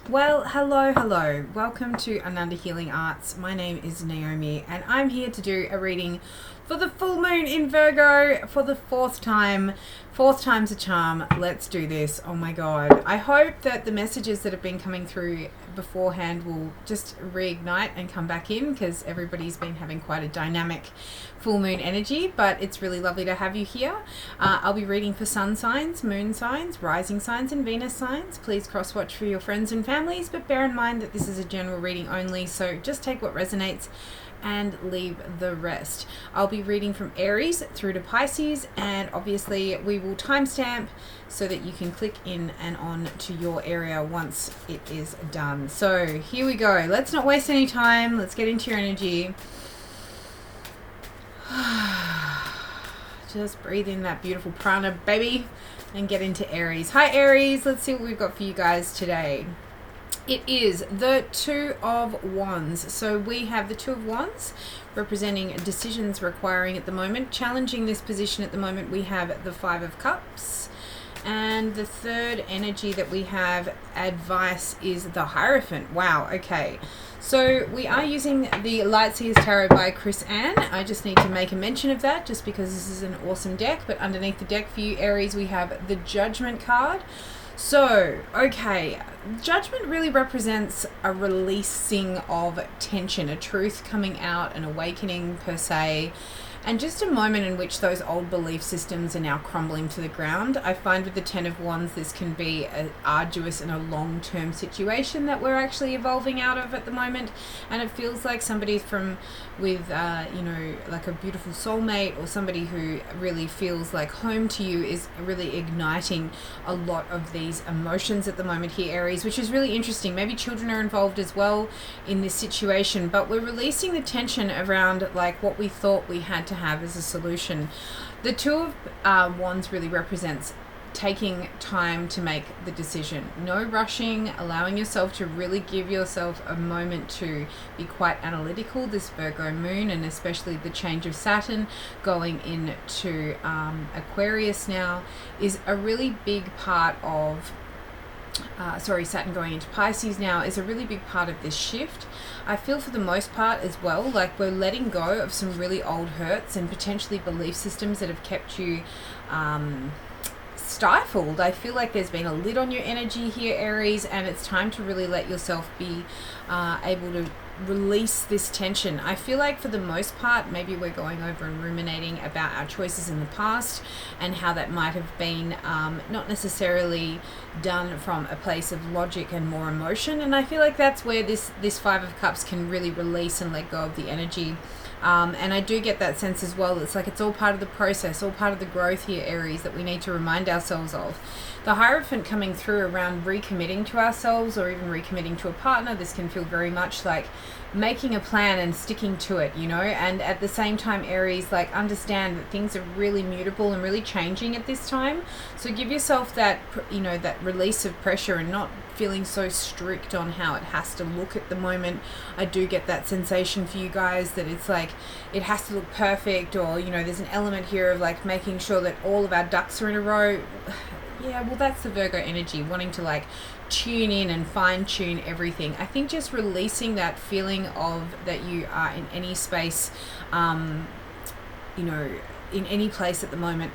Well, hello. Welcome to Ananda Healing Arts. My name is Naomi and I'm here to do a reading for the full moon in Virgo for the fourth time. Fourth time's a charm. Let's do this. Oh my God. I hope that the messages that have been coming through beforehand will just reignite and come back in, because everybody's been having quite a dynamic full moon energy, but it's really lovely to have you here. I'll be reading for sun signs, moon signs, rising signs and Venus signs. Please cross watch for your friends and families, but bear in mind that this is a general reading only, so just take what resonates and leave the rest. I'll be reading from Aries through to Pisces, and obviously we will timestamp so that you can click in and on to your area once it is done. So here we go. Let's not waste any time. Let's get into your energy. Just breathe in that beautiful prana, baby, and get into Aries. Hi Aries, let's see what we've got for you guys today. It is the Two of Wands. So we have the Two of Wands representing decisions requiring at the moment. Challenging this position at the moment, we have the Five of Cups. And the third energy that we have, advice, is the Hierophant. Wow, okay. So we are using the Light Seers Tarot by Chris Ann. I just need to make a mention of that just because this is an awesome deck. But underneath the deck for you, Aries, we have the Judgment card. So, okay, Judgment really represents a releasing of tension, a truth coming out, an awakening per se, and just a moment in which those old belief systems are now crumbling to the ground. I find with the Ten of Wands, this can be an arduous and a long-term situation that we're actually evolving out of at the moment. And it feels like somebody with like a beautiful soulmate, or somebody who really feels like home to you, is really igniting a lot of these emotions at the moment here, Aries, which is really interesting. Maybe children are involved as well in this situation, but we're releasing the tension around like what we thought we had to have as a solution. The Two of Wands really represents taking time to make the decision. No rushing, allowing yourself to really give yourself a moment to be quite analytical. This Virgo moon, and especially the change of Saturn going into Aquarius now, is a really big part of Saturn going into Pisces now is a really big part of this shift. I feel for the most part as well, like we're letting go of some really old hurts and potentially belief systems that have kept you stifled. I feel like there's been a lid on your energy here, Aries, and it's time to really let yourself be able to release this tension. I feel like for the most part, maybe we're going over and ruminating about our choices in the past and how that might have been not necessarily done from a place of logic and more emotion. And I feel like that's where this Five of Cups can really release and let go of the energy. And I do get that sense as well. It's like it's all part of the process, all part of the growth here, Aries, that we need to remind ourselves of. The Hierophant coming through around recommitting to ourselves, or even recommitting to a partner. This can feel very much like making a plan and sticking to it, you know, and at the same time, Aries, like understand that things are really mutable and really changing at this time. So give yourself that, that release of pressure and not feeling so strict on how it has to look at the moment. I do get that sensation for you guys that it's like it has to look perfect, or there's an element here of like making sure that all of our ducks are in a row. Yeah, well, that's the Virgo energy, wanting to like tune in and fine tune everything. I think just releasing that feeling of that you are in any space, in any place at the moment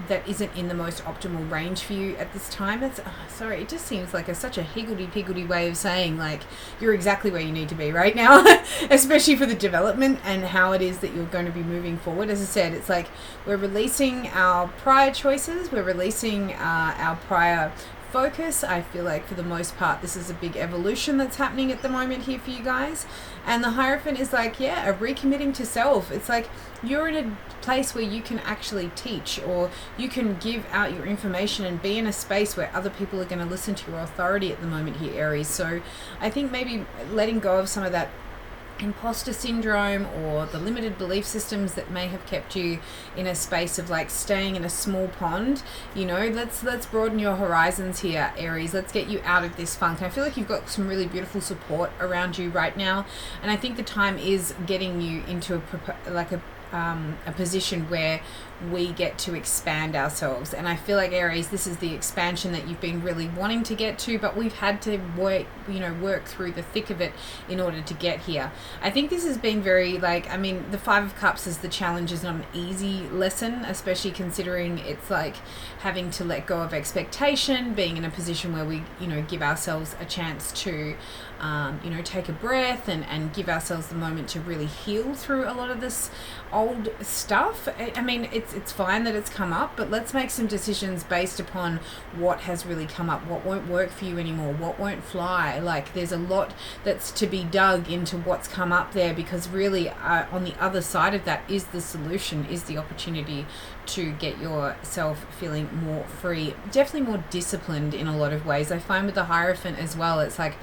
that isn't in the most optimal range for you at this time. It just seems like such a higgledy-piggledy way of saying like you're exactly where you need to be right now, especially for the development and how it is that you're going to be moving forward. As I said, it's like we're releasing our prior choices, we're releasing our prior focus. I feel like for the most part this is a big evolution that's happening at the moment here for you guys. And the Hierophant is like, a recommitting to self. It's like you're in a place where you can actually teach, or you can give out your information and be in a space where other people are going to listen to your authority at the moment here, Aries. So I think maybe letting go of some of that imposter syndrome or the limited belief systems that may have kept you in a space of like staying in a small pond. Let's broaden your horizons here, Aries. Let's get you out of this funk. I feel like you've got some really beautiful support around you right now, and I think the time is getting you into a a position where we get to expand ourselves. And I feel like, Aries, this is the expansion that you've been really wanting to get to, but we've had to work through the thick of it in order to get here. I think this has been very, like, I mean, the Five of Cups is the challenge, is not an easy lesson, especially considering it's like having to let go of expectation, being in a position where we, give ourselves a chance to take a breath and give ourselves the moment to really heal through a lot of this old stuff. I mean, it's fine that it's come up, but let's make some decisions based upon what has really come up, what won't work for you anymore, what won't fly. Like, there's a lot that's to be dug into what's come up there, because really on the other side of that is the solution, is the opportunity to get yourself feeling more free, definitely more disciplined in a lot of ways. I find with the Hierophant as well, it's like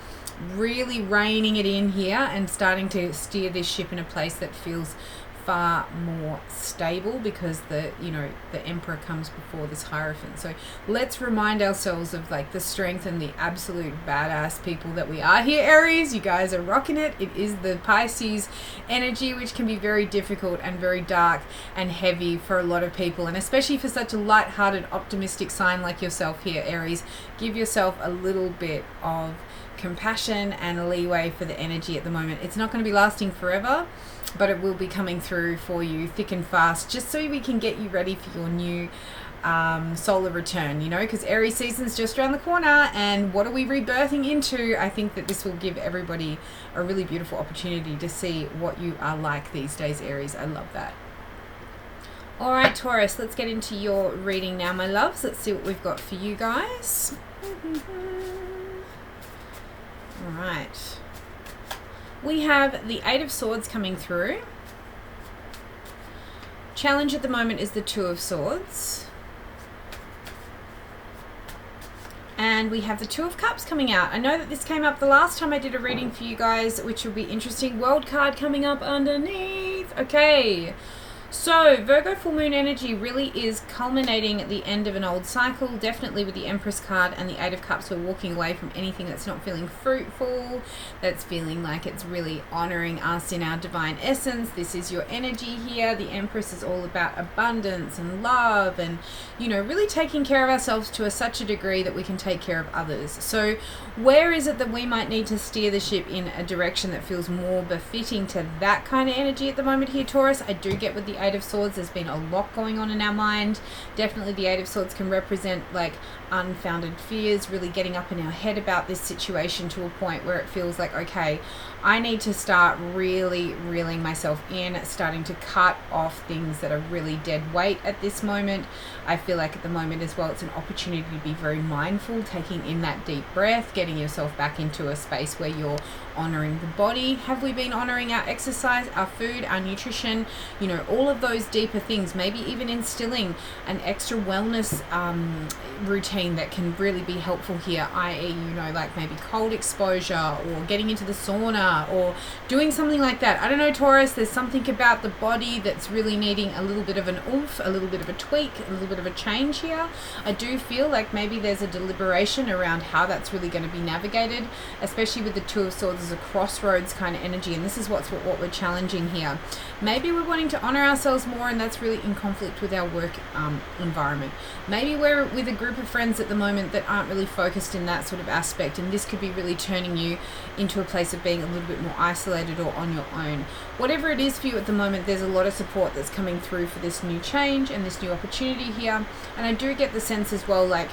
really reining it in here and starting to steer this ship in a place that feels far more stable, because the Emperor comes before this Hierophant. So let's remind ourselves of like the strength and the absolute badass people that we are here, Aries. You guys are rocking it. It is the Pisces energy, which can be very difficult and very dark and heavy for a lot of people, and especially for such a light-hearted, optimistic sign like yourself here, Aries. Give yourself a little bit of compassion and leeway for the energy at the moment. It's not going to be lasting forever, but it will be coming through for you thick and fast, just so we can get you ready for your new solar return, because Aries season's just around the corner, and what are we rebirthing into? I think that this will give everybody a really beautiful opportunity to see what you are like these days, Aries. I love that. All right, Taurus, let's get into your reading now, my loves. Let's see what we've got for you guys. All right. We have the Eight of Swords coming through. Challenge at the moment is the Two of Swords. And we have the Two of Cups coming out. I know that this came up the last time I did a reading for you guys, which will be interesting. World card coming up underneath. Okay. So, Virgo full moon energy really is culminating at the end of an old cycle, definitely with the Empress card and the Eight of Cups. We're walking away from anything that's not feeling fruitful, that's feeling like it's really honoring us in our divine essence. This is your energy here. The Empress is all about abundance and love and, really taking care of ourselves to such a degree that we can take care of others. So, where is it that we might need to steer the ship in a direction that feels more befitting to that kind of energy at the moment here, Taurus? I do get with the Eight of Swords, there's been a lot going on in our mind. Definitely the Eight of Swords can represent like unfounded fears, really getting up in our head about this situation to a point where it feels like, okay, I need to start really reeling myself in, starting to cut off things that are really dead weight at this moment. I feel like at the moment as well, it's an opportunity to be very mindful, taking in that deep breath, getting yourself back into a space where you're honoring the body. Have we been honoring our exercise, our food, our nutrition, all of those deeper things? Maybe even instilling an extra wellness routine that can really be helpful here, i.e. like maybe cold exposure or getting into the sauna or doing something like that. I don't know, Taurus, there's something about the body that's really needing a little bit of an oomph, a little bit of a tweak, a little bit of a change here. I do feel like maybe there's a deliberation around how that's really going to be navigated, especially with the Two of Swords as a crossroads kind of energy, and this is what we're challenging here. Maybe we're wanting to honor ourselves more, and that's really in conflict with our work environment. Maybe we're with a group of friends at the moment that aren't really focused in that sort of aspect, and this could be really turning you into a place of being a little bit more isolated or on your own. Whatever it is for you at the moment, there's a lot of support that's coming through for this new change and this new opportunity here. And I do get the sense as well, like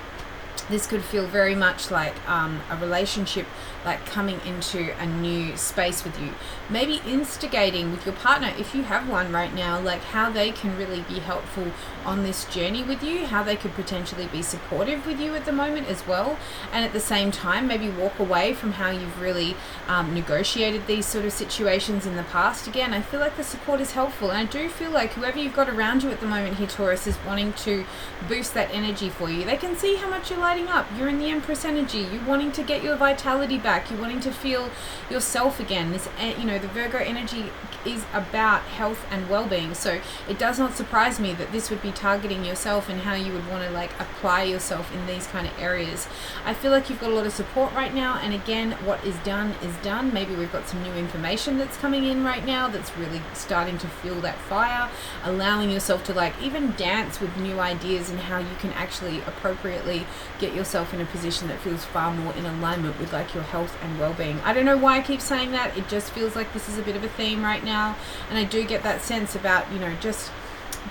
this could feel very much like a relationship like coming into a new space with you. Maybe instigating with your partner, if you have one right now, like how they can really be helpful on this journey with you, how they could potentially be supportive with you at the moment as well. And at the same time, maybe walk away from how you've really negotiated these sort of situations in the past. Again, I feel like the support is helpful. And I do feel like whoever you've got around you at the moment here, Taurus, is wanting to boost that energy for you. They can see how much you're lighting lighting up. You're in the Empress energy. You're wanting to get your vitality back. You're wanting to feel yourself again. This, you know, the Virgo energy is about health and well-being. So it does not surprise me that this would be targeting yourself and how you would want to like apply yourself in these kind of areas. I feel like you've got a lot of support right now. And again, what is done is done. Maybe we've got some new information that's coming in right now that's really starting to fuel that fire, allowing yourself to like even dance with new ideas and how you can actually appropriately get yourself in a position that feels far more in alignment with like your health and well-being. I don't know why I keep saying that. It just feels like this is a bit of a theme right now, and I do get that sense about, you know, just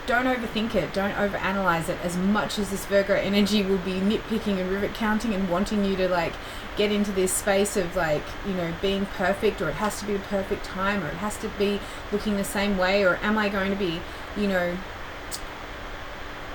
don't overthink it, don't overanalyze it. As much as this Virgo energy will be nitpicking and rivet counting and wanting you to like get into this space of like, you know, being perfect, or it has to be the perfect time, or it has to be looking the same way, or am I going to be, you know,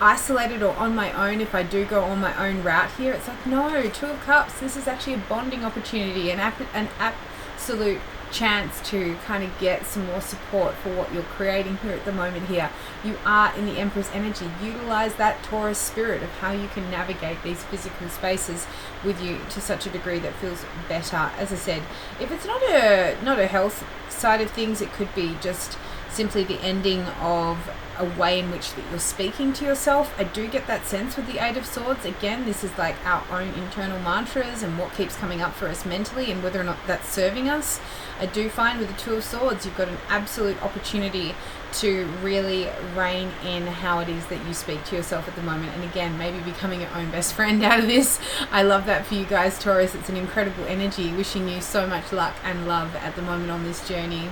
isolated or on my own if I do go on my own route here. It's like, no, Two of Cups, this is actually a bonding opportunity, an absolute chance to kind of get some more support for what you're creating here at the moment here. You are in the Empress energy. Utilize that Taurus spirit of how you can navigate these physical spaces with you to such a degree that feels better. As I said, if it's not a health side of things, it could be just simply the ending of a way in which that you're speaking to yourself. I do get that sense with the Eight of Swords. Again, this is like our own internal mantras and what keeps coming up for us mentally and whether or not that's serving us. I do find with the Two of Swords, you've got an absolute opportunity to really rein in how it is that you speak to yourself at the moment. And again, maybe becoming your own best friend out of this. I love that for you guys, Taurus. It's an incredible energy. Wishing you so much luck and love at the moment on this journey.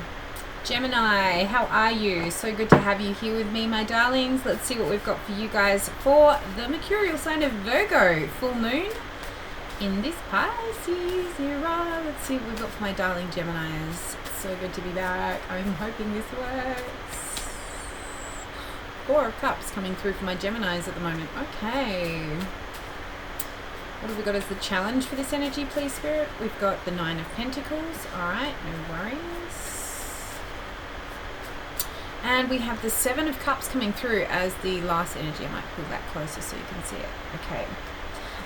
Gemini, how are you? So good to have you here with me, my darlings. Let's see what we've got for you guys for the mercurial sign of Virgo. Full moon in this Pisces era. Let's see what we've got for my darling Geminis. So good to be back. I'm hoping this works. Four of Cups coming through for my Geminis at the moment. Okay. What have we got as the challenge for this energy, please, Spirit? We've got the Nine of Pentacles. All right, no worries. And we have the Seven of Cups coming through as the last energy. I might pull that closer so you can see it. Okay.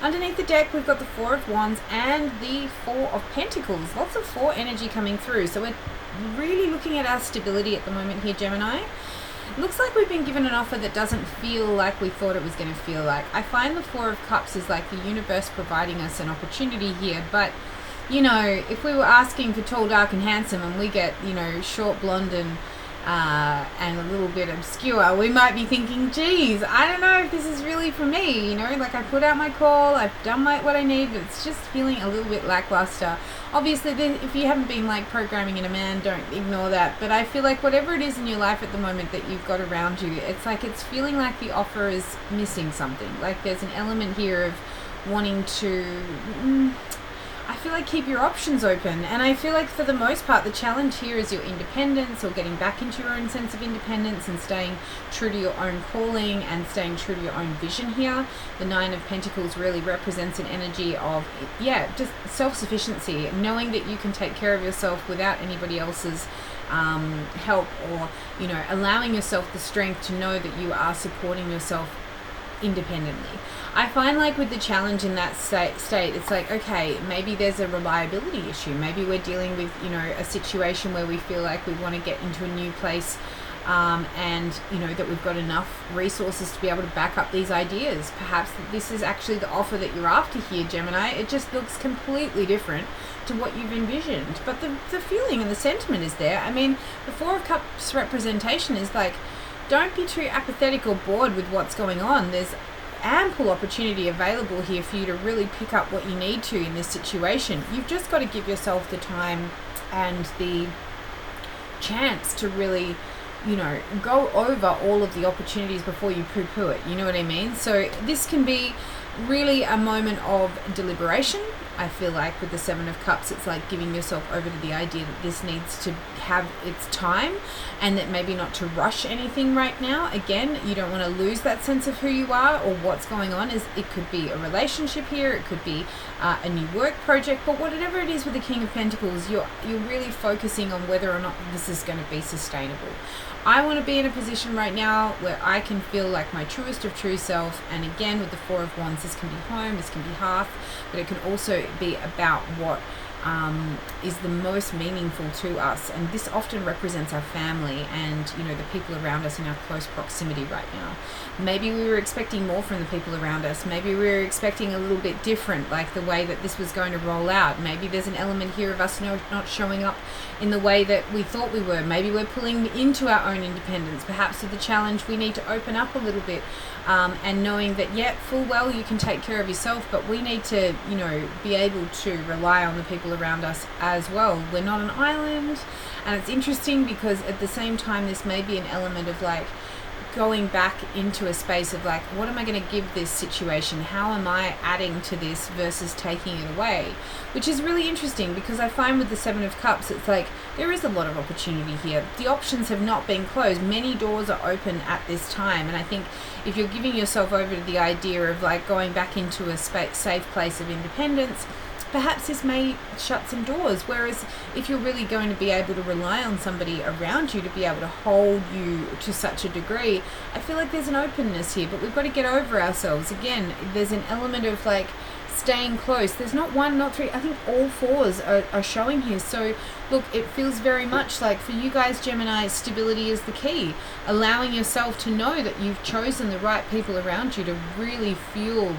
Underneath the deck, we've got the Four of Wands and the Four of Pentacles. Lots of four energy coming through. So we're really looking at our stability at the moment here, Gemini. It looks like we've been given an offer that doesn't feel like we thought it was going to feel like. I find the Four of Cups is like the universe providing us an opportunity here. But, you know, if we were asking for tall, dark and handsome and we get, you know, short, blonde and a little bit obscure, we might be thinking, geez, I don't know if this is really for me, you know, like I put out my call, I've done what I need, but it's just feeling a little bit lackluster. Obviously, if you haven't been like programming in a man, don't ignore that, but I feel like whatever it is in your life at the moment that you've got around you, it's like it's feeling like the offer is missing something. Like there's an element here of wanting to I feel like keep your options open, and I feel like for the most part the challenge here is your independence, or getting back into your own sense of independence and staying true to your own calling and staying true to your own vision here. The Nine of Pentacles really represents an energy of, yeah, just self-sufficiency, knowing that you can take care of yourself without anybody else's help, or, you know, allowing yourself the strength to know that you are supporting yourself independently. I find like with the challenge in that state, it's like, okay, maybe there's a reliability issue. Maybe we're dealing with, you know, a situation where we feel like we want to get into a new place, and, you know, that we've got enough resources to be able to back up these ideas. Perhaps this is actually the offer that you're after here, Gemini. It just looks completely different to what you've envisioned. But the feeling and the sentiment is there. I mean, the Four of Cups representation is like, don't be too apathetic or bored with what's going on. There's ample opportunity available here for you to really pick up what you need to in this situation. You've just got to give yourself the time and the chance to really, you know, go over all of the opportunities before you poo-poo it. You know what I mean? So this can be really a moment of deliberation, I feel like with the Seven of Cups, it's like giving yourself over to the idea that this needs to have its time, and that maybe not to rush anything right now. Again, you don't want to lose that sense of who you are or what's going on. It could be a relationship here, it could be a new work project, but whatever it is with the King of Pentacles, you're really focusing on whether or not this is going to be sustainable. I want to be in a position right now where I can feel like my truest of true self. And again, with the Four of Wands, this can be home, this can be hearth, but it can also be about what is the most meaningful to us. And this often represents our family and, you know, the people around us in our close proximity right now. Maybe we were expecting more from the people around us. Maybe we were expecting a little bit different, like the way that this was going to roll out. Maybe there's an element here of us not showing up in the way that we thought we were. Maybe we're pulling into our own independence. Perhaps with the challenge, we need to open up a little bit, and knowing that, yeah, full well you can take care of yourself, but we need to, you know, be able to rely on the people around us as well. We're not an island. And it's interesting because at the same time, this may be an element of like going back into a space of like, what am I going to give this situation? How am I adding to this versus taking it away? Which is really interesting because I find with the Seven of Cups, it's like there is a lot of opportunity here. The options have not been closed. Many doors are open at this time. And I think if you're giving yourself over to the idea of like going back into a safe place of independence, perhaps this may shut some doors. Whereas if you're really going to be able to rely on somebody around you to be able to hold you to such a degree, I feel like there's an openness here, but we've got to get over ourselves. Again, there's an element of like staying close. There's not one, not three. I think all fours are showing here. So look, it feels very much like for you guys, Gemini, stability is the key. Allowing yourself to know that you've chosen the right people around you to really fuel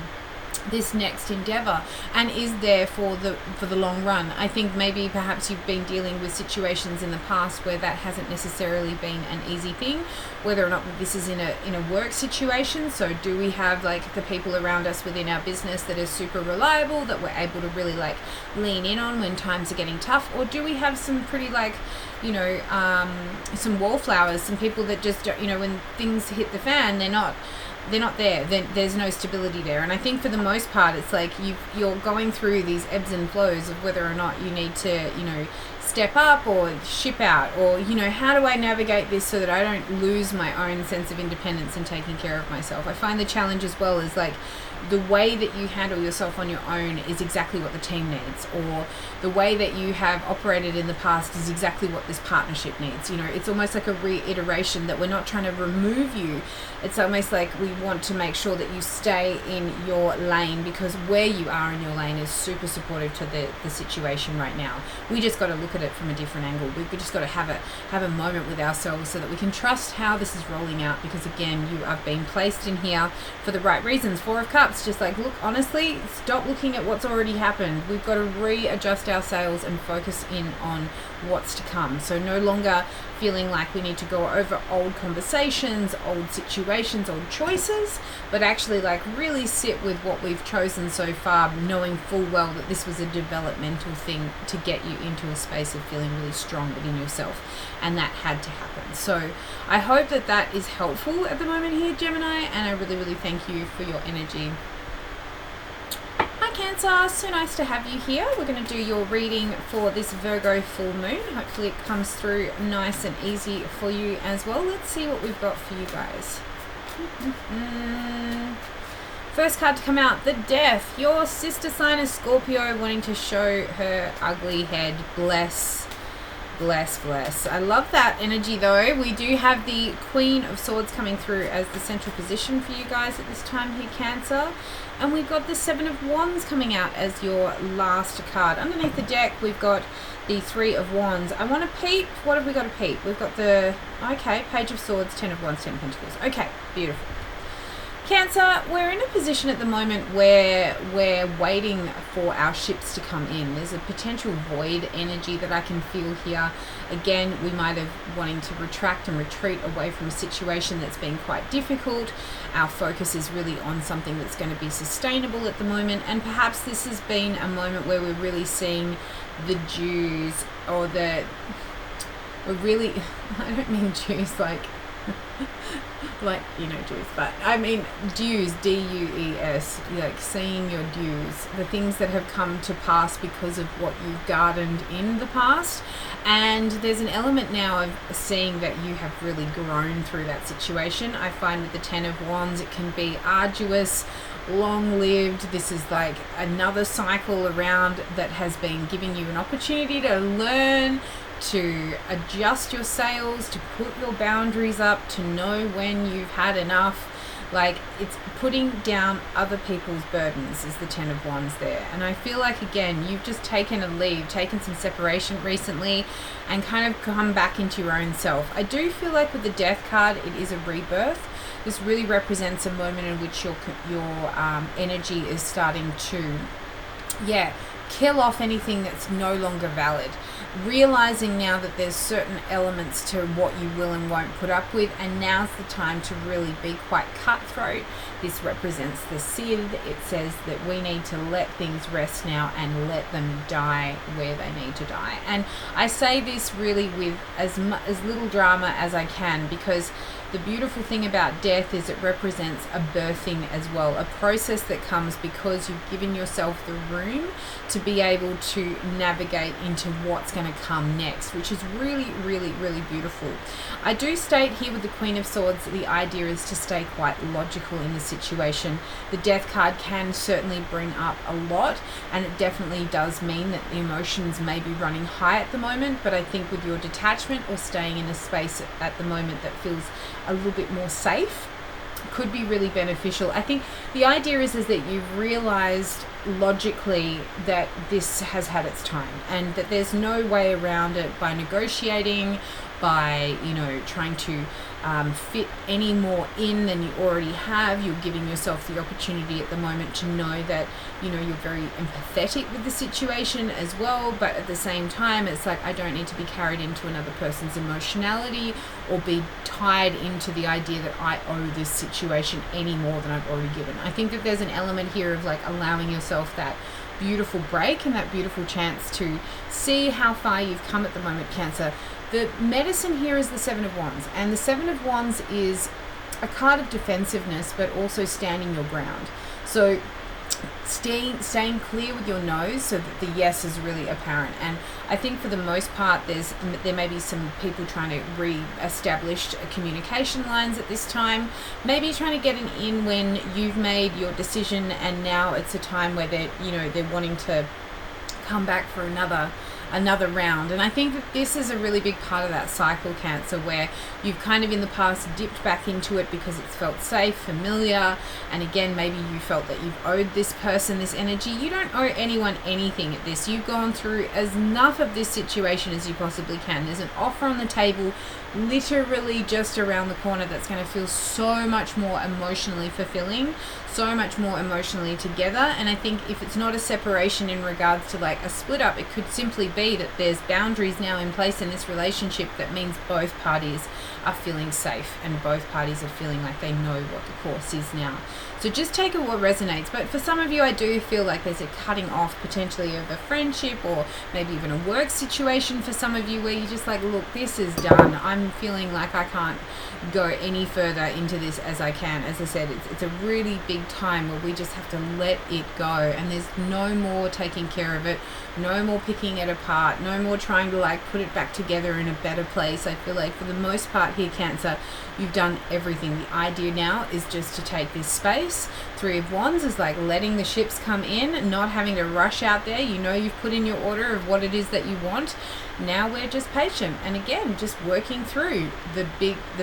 this next endeavor and is there for the long run. I think maybe perhaps you've been dealing with situations in the past where that hasn't necessarily been an easy thing, whether or not this is in a work situation. So do we have like the people around us within our business that are super reliable, that we're able to really like lean in on when times are getting tough, or do we have some pretty like, you know, some wallflowers, some people that just, you know, when things hit the fan, they're not there. There's no stability there. And I think for the most part, it's like you're going through these ebbs and flows of whether or not you need to, you know, step up or ship out, or, you know, how do I navigate this so that I don't lose my own sense of independence and taking care of myself. I find the challenge as well is like the way that you handle yourself on your own is exactly what the team needs, or the way that you have operated in the past is exactly what this partnership needs. You know, it's almost like a reiteration that we're not trying to remove you. It's almost like we want to make sure that you stay in your lane, because where you are in your lane is super supportive to the situation right now. We just got to look at it from a different angle. We've just got to have a moment with ourselves so that we can trust how this is rolling out, because again, you have been placed in here for the right reasons. Four of Cups, just like, look, honestly, stop looking at what's already happened. We've got to readjust our sails and focus in on what's to come. So no longer feeling like we need to go over old conversations, old situations, old choices, but actually like really sit with what we've chosen so far, knowing full well that this was a developmental thing to get you into a space of feeling really strong within yourself, and that had to happen. So I hope that that is helpful at the moment here, Gemini, and I really, really thank you for your energy. Hi Cancer, so nice to have you here. We're going to do your reading for this Virgo full moon. Hopefully it comes through nice and easy for you as well. Let's see what we've got for you guys. First card to come out, the Death. Your sister sign is Scorpio, wanting to show her ugly head. Bless, bless, bless. I love that energy though. We do have the Queen of Swords coming through as the central position for you guys at this time here, Cancer. And we've got the Seven of Wands coming out as your last card. Underneath the deck, we've got the Three of Wands. I want to peep. What have we got to peep? We've got the, okay, Page of Swords, Ten of Wands, Ten of Pentacles. Okay, beautiful. Cancer, we're in a position at the moment where we're waiting for our ships to come in. There's a potential void energy that I can feel here. Again, we might have wanting to retract and retreat away from a situation that's been quite difficult. Our focus is really on something that's going to be sustainable at the moment, and perhaps this has been a moment where we're really seeing the Jews, or we're really, I don't mean Jews like like, you know, dues, but I mean dues, D-U-E-S, like seeing your dues, the things that have come to pass because of what you've gardened in the past. And there's an element now of seeing that you have really grown through that situation. I find with the Ten of Wands, it can be arduous, long-lived. This is like another cycle around that has been giving you an opportunity to learn, to adjust your sails, to put your boundaries up, to know when you've had enough. Like, it's putting down other people's burdens is the Ten of Wands there. And I feel like, again, you've just taken a leave, taken some separation recently, and kind of come back into your own self. I do feel like with the Death card, it is a rebirth. This really represents a moment in which your energy is starting to, kill off anything that's no longer valid. Realizing now that there's certain elements to what you will and won't put up with, and now's the time to really be quite cutthroat. This represents the Seer. It says that we need to let things rest now and let them die where they need to die. And I say this really with as little drama as I can, because the beautiful thing about death is it represents a birthing as well, a process that comes because you've given yourself the room to be able to navigate into what's going to come next, which is really, really, really beautiful. I do state here with the Queen of Swords that the idea is to stay quite logical in the situation. The Death card can certainly bring up a lot, and it definitely does mean that the emotions may be running high at the moment, but I think with your detachment or staying in a space at the moment that feels a little bit more safe could be really beneficial. I think the idea is that you've realized logically that this has had its time, and that there's no way around it by negotiating, by, you know, trying to fit any more in than you already have. You're giving yourself the opportunity at the moment to know that, you know, you're very empathetic with the situation as well, but at the same time it's like, I don't need to be carried into another person's emotionality or be tied into the idea that I owe this situation any more than I've already given. I think that there's an element here of like allowing yourself that beautiful break and that beautiful chance to see how far you've come at the moment, Cancer. The medicine here is the Seven of Wands, and the Seven of Wands is a card of defensiveness, but also standing your ground. So staying clear with your nose so that the yes is really apparent. And I think for the most part there may be some people trying to re-establish communication lines at this time, maybe trying to get an in when you've made your decision and now it's a time where they're wanting to come back for another round. And I think that this is a really big part of that cycle, Cancer, where you've kind of in the past dipped back into it because it's felt safe, familiar, and again, maybe you felt that you've owed this person this energy. You don't owe anyone anything at this. You've gone through as enough of this situation as you possibly can. There's an offer on the table literally just around the corner that's going to feel so much more emotionally fulfilling, so much more emotionally together. And I think if it's not a separation in regards to like a split up, it could simply be that there's boundaries now in place in this relationship that means both parties are feeling safe and both parties are feeling like they know what the course is now. So just take it what resonates. But for some of you, I do feel like there's a cutting off potentially of a friendship or maybe even a work situation for some of you where you're just like, look, this is done. I'm feeling like I can't go any further into this as I can. As I said, it's a really big time where we just have to let it go, and there's no more taking care of it, no more picking it apart, no more trying to like put it back together in a better place. I feel like for the most part here, Cancer, you've done everything. The idea now is just to take this space. Three of Wands is like letting the ships come in, not having to rush out there. You know you've put in your order of what it is that you want. Now we're just patient, and again, just working through the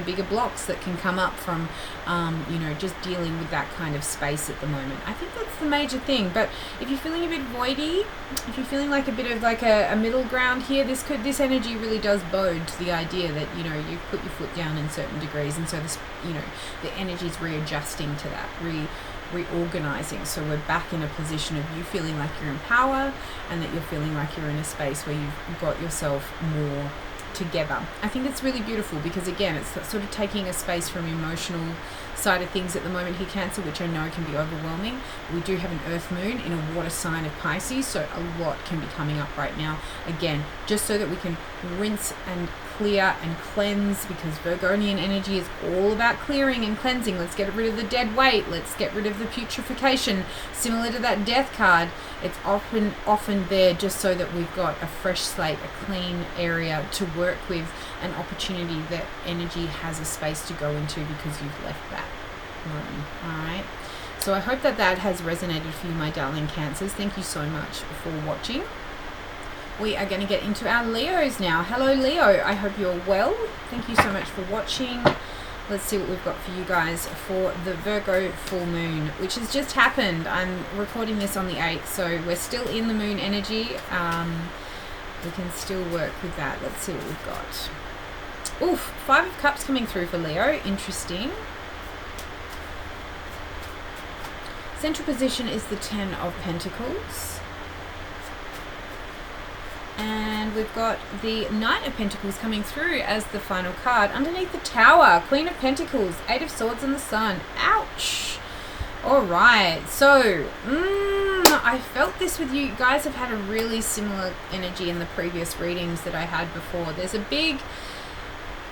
bigger blocks that can come up from just dealing with that kind of space at the moment. I think that's the major thing. But if you're feeling a bit voidy, if you're feeling like a bit of like a middle ground here, this energy really does bode to the idea that you've put your foot down in certain degrees, and so this the energy's readjusting to that, reorganizing. So we're back in a position of you feeling like you're in power, and that you're feeling like you're in a space where you've got yourself more together. I think it's really beautiful because, again, it's sort of taking a space from emotional side of things at the moment here, Cancer, which I know can be overwhelming. We do have an earth moon in a water sign of Pisces, so a lot can be coming up right now, again, just so that we can rinse and clear and cleanse, because Virgonian energy is all about clearing and cleansing. Let's get rid of the dead weight, let's get rid of the putrefaction, similar to that death card. It's often there just so that we've got a fresh slate, a clean area to work with, an opportunity that energy has a space to go into because you've left that room. All right, so I hope that that has resonated for you, my darling Cancers. Thank you so much for watching. We are going to get into our Leos now. Hello, Leo. I hope you're well. Thank you so much for watching. Let's see what we've got for you guys for the Virgo full moon, which has just happened. I'm recording this on the 8th, so we're still in the moon energy. We can still work with that. Let's see what we've got. Oof, 5 of Cups coming through for Leo. Interesting. Central position is the 10 of Pentacles. And we've got the Knight of Pentacles coming through as the final card. Underneath the Tower, Queen of Pentacles, 8 of Swords and the Sun. Ouch! Alright, so, I felt this with you. You guys have had a really similar energy in the previous readings that I had before. There's a big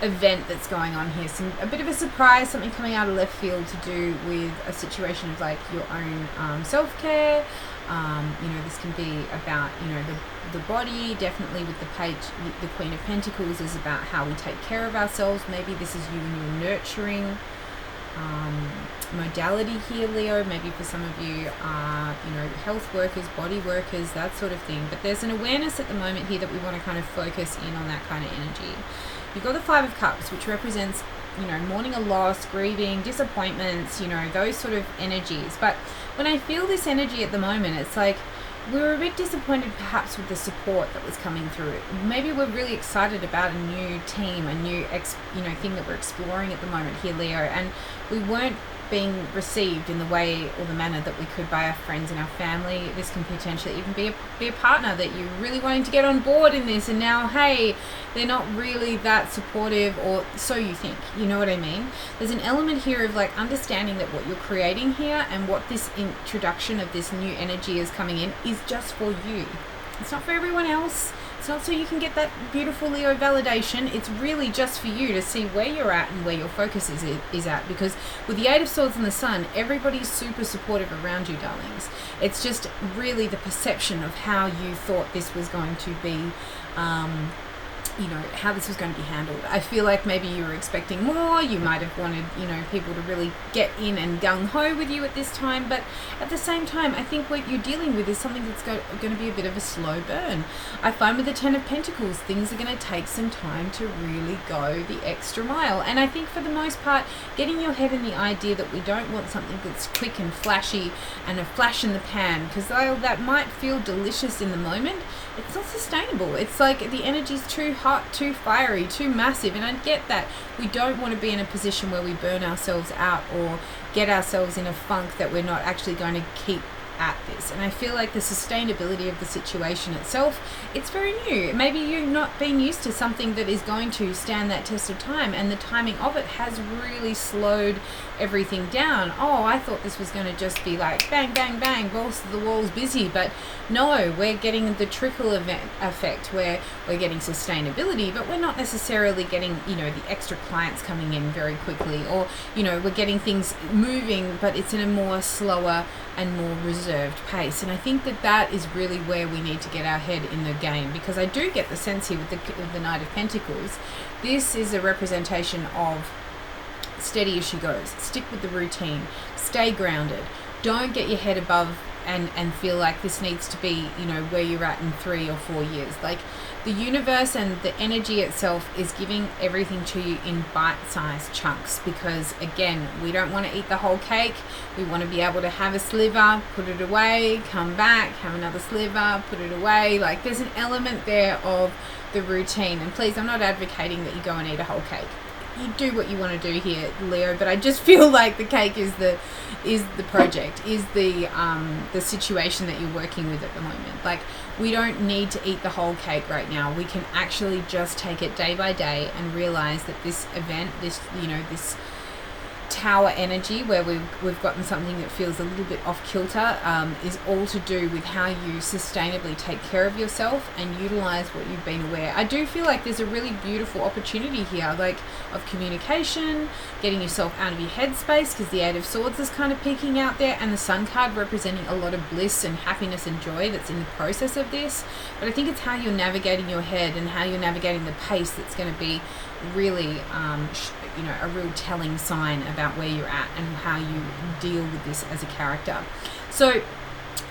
event that's going on here, a bit of a surprise, something coming out of left field to do with a situation of like your own self-care. You know, this can be about, you know, the body. Definitely with the page, the Queen of Pentacles is about how we take care of ourselves. Maybe this is you and your nurturing modality here, Leo. Maybe for some of you are, you know, health workers, body workers, that sort of thing. But there's an awareness at the moment here that we want to kind of focus in on that kind of energy. You've got the 5 of Cups, which represents, you know, mourning a loss, grieving, disappointments, you know, those sort of energies. But when I feel this energy at the moment, it's like we were a bit disappointed perhaps with the support that was coming through. Maybe we're really excited about a new team, a new thing that we're exploring at the moment here, Leo, and we weren't being received in the way or the manner that we could by our friends and our family. This can potentially even be a partner that you're really wanting to get on board in this, and now, hey, they're not really that supportive, or so you think. You know what I mean? There's an element here of like understanding that what you're creating here and what this introduction of this new energy is coming in is just for you. It's not for everyone else. It's not so you can get that beautiful Leo validation. It's really just for you to see where you're at and where your focus is at. Because with the 8 of Swords and the Sun, everybody's super supportive around you, darlings. It's just really the perception of how you thought this was going to be, you know, how this was going to be handled. I feel like maybe you were expecting more. You might have wanted, you know, people to really get in and gung-ho with you at this time. But at the same time, I think what you're dealing with is something that's going to be a bit of a slow burn. I find with the 10 of Pentacles, things are going to take some time to really go the extra mile. And I think for the most part, getting your head in the idea that we don't want something that's quick and flashy and a flash in the pan, because while that might feel delicious in the moment, it's not sustainable. It's like the energy's too hot, too fiery, too massive. And I get that we don't want to be in a position where we burn ourselves out or get ourselves in a funk that we're not actually going to keep at this. And I feel like the sustainability of the situation itself, it's very new. Maybe you've not been used to something that is going to stand that test of time, and the timing of it has really slowed everything down. Oh, I thought this was going to just be like bang, bang, bang, balls to the walls, busy. But no, we're getting the trickle effect where we're getting sustainability, but we're not necessarily getting, you know, the extra clients coming in very quickly, or, you know, we're getting things moving, but it's in a more slower and more reserved pace. And I think that that is really where we need to get our head in the game, because I do get the sense here with the Knight of Pentacles, this is a representation of steady as she goes. Stick with the routine, stay grounded, don't get your head above and feel like this needs to be, you know, where you're at in 3 or 4 years. Like, the universe and the energy itself is giving everything to you in bite-sized chunks, because again, we don't want to eat the whole cake. We want to be able to have a sliver, put it away, come back, have another sliver, put it away. Like, there's an element there of the routine. And please, I'm not advocating that you go and eat a whole cake. you do what you want to do here, Leo, but I just feel like the cake is the project, is the situation that you're working with at the moment. Like, we don't need to eat the whole cake right now. We can actually just take it day by day and realize that this event, this tower energy where we've gotten something that feels a little bit off kilter, is all to do with how you sustainably take care of yourself and utilize what you've been aware. I do feel like there's a really beautiful opportunity here, like, of communication, getting yourself out of your headspace, because the Eight of Swords is kind of peeking out there, and the Sun card representing a lot of bliss and happiness and joy that's in the process of this. But I think it's how you're navigating your head and how you're navigating the pace that's going to be really a real telling sign about where you're at and how you deal with this as a character. So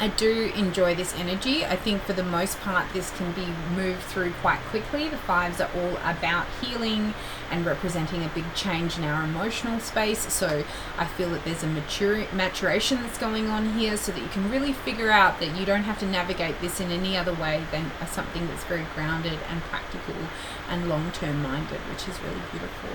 I do enjoy this energy. I think for the most part this can be moved through quite quickly. The fives are all about healing and representing a big change in our emotional space. So I feel that there's a maturation that's going on here, so that you can really figure out that you don't have to navigate this in any other way than something that's very grounded and practical and long-term minded, which is really beautiful.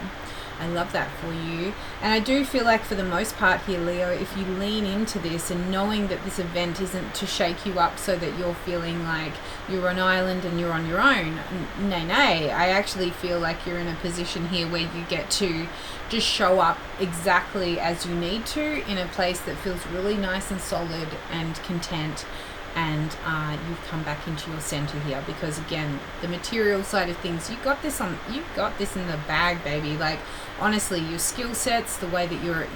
I love that for you. And I do feel like for the most part here, Leo, if you lean into this and knowing that this event isn't to shake you up so that you're feeling like you're on an island and you're on your own. Nay. I actually feel like you're in a position here where you get to just show up exactly as you need to, in a place that feels really nice and solid and content. And you've come back into your center here, because again, the material side of things, you got this in the bag, baby. Like, honestly, your skill sets, the way that you're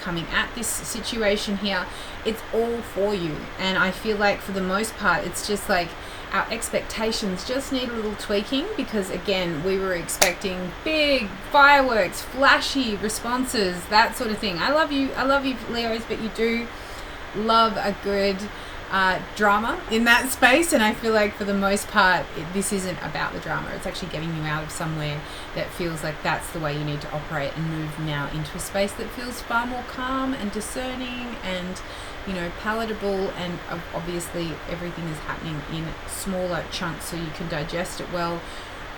coming at this situation here, it's all for you. And I feel like for the most part, it's just like our expectations just need a little tweaking, because again, we were expecting big fireworks, flashy responses, that sort of thing. I love you Leos, but you do love a good drama in that space, and I feel like for the most part this isn't about the drama. It's actually getting you out of somewhere that feels like that's the way you need to operate, and move now into a space that feels far more calm and discerning and palatable, and obviously everything is happening in smaller chunks so you can digest it well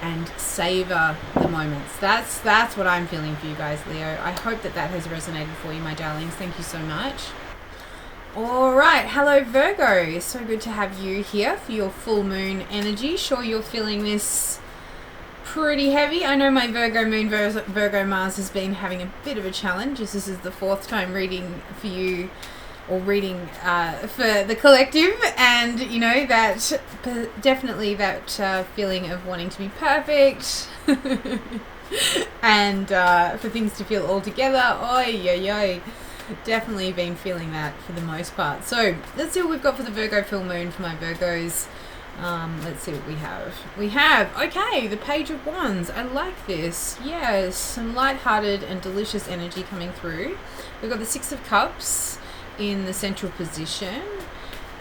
and savor the moments. That's what I'm feeling for you guys, Leo. I hope that has resonated for you, my darlings. Thank you so much. All right, hello Virgo. It's so good to have you here for your full moon energy. Sure, you're feeling this pretty heavy. I know my Virgo moon, Virgo Mars has been having a bit of a challenge, as this is the 4th time reading for you, or reading for the collective, and that definitely that feeling of wanting to be perfect and for things to feel all together. Oy. Definitely been feeling that for the most part. So let's see what we've got for the Virgo full moon for my Virgos. Let's see what we have. Okay, the Page of Wands. I like this. Yes, some lighthearted and delicious energy coming through. We've got the Six of Cups in the central position.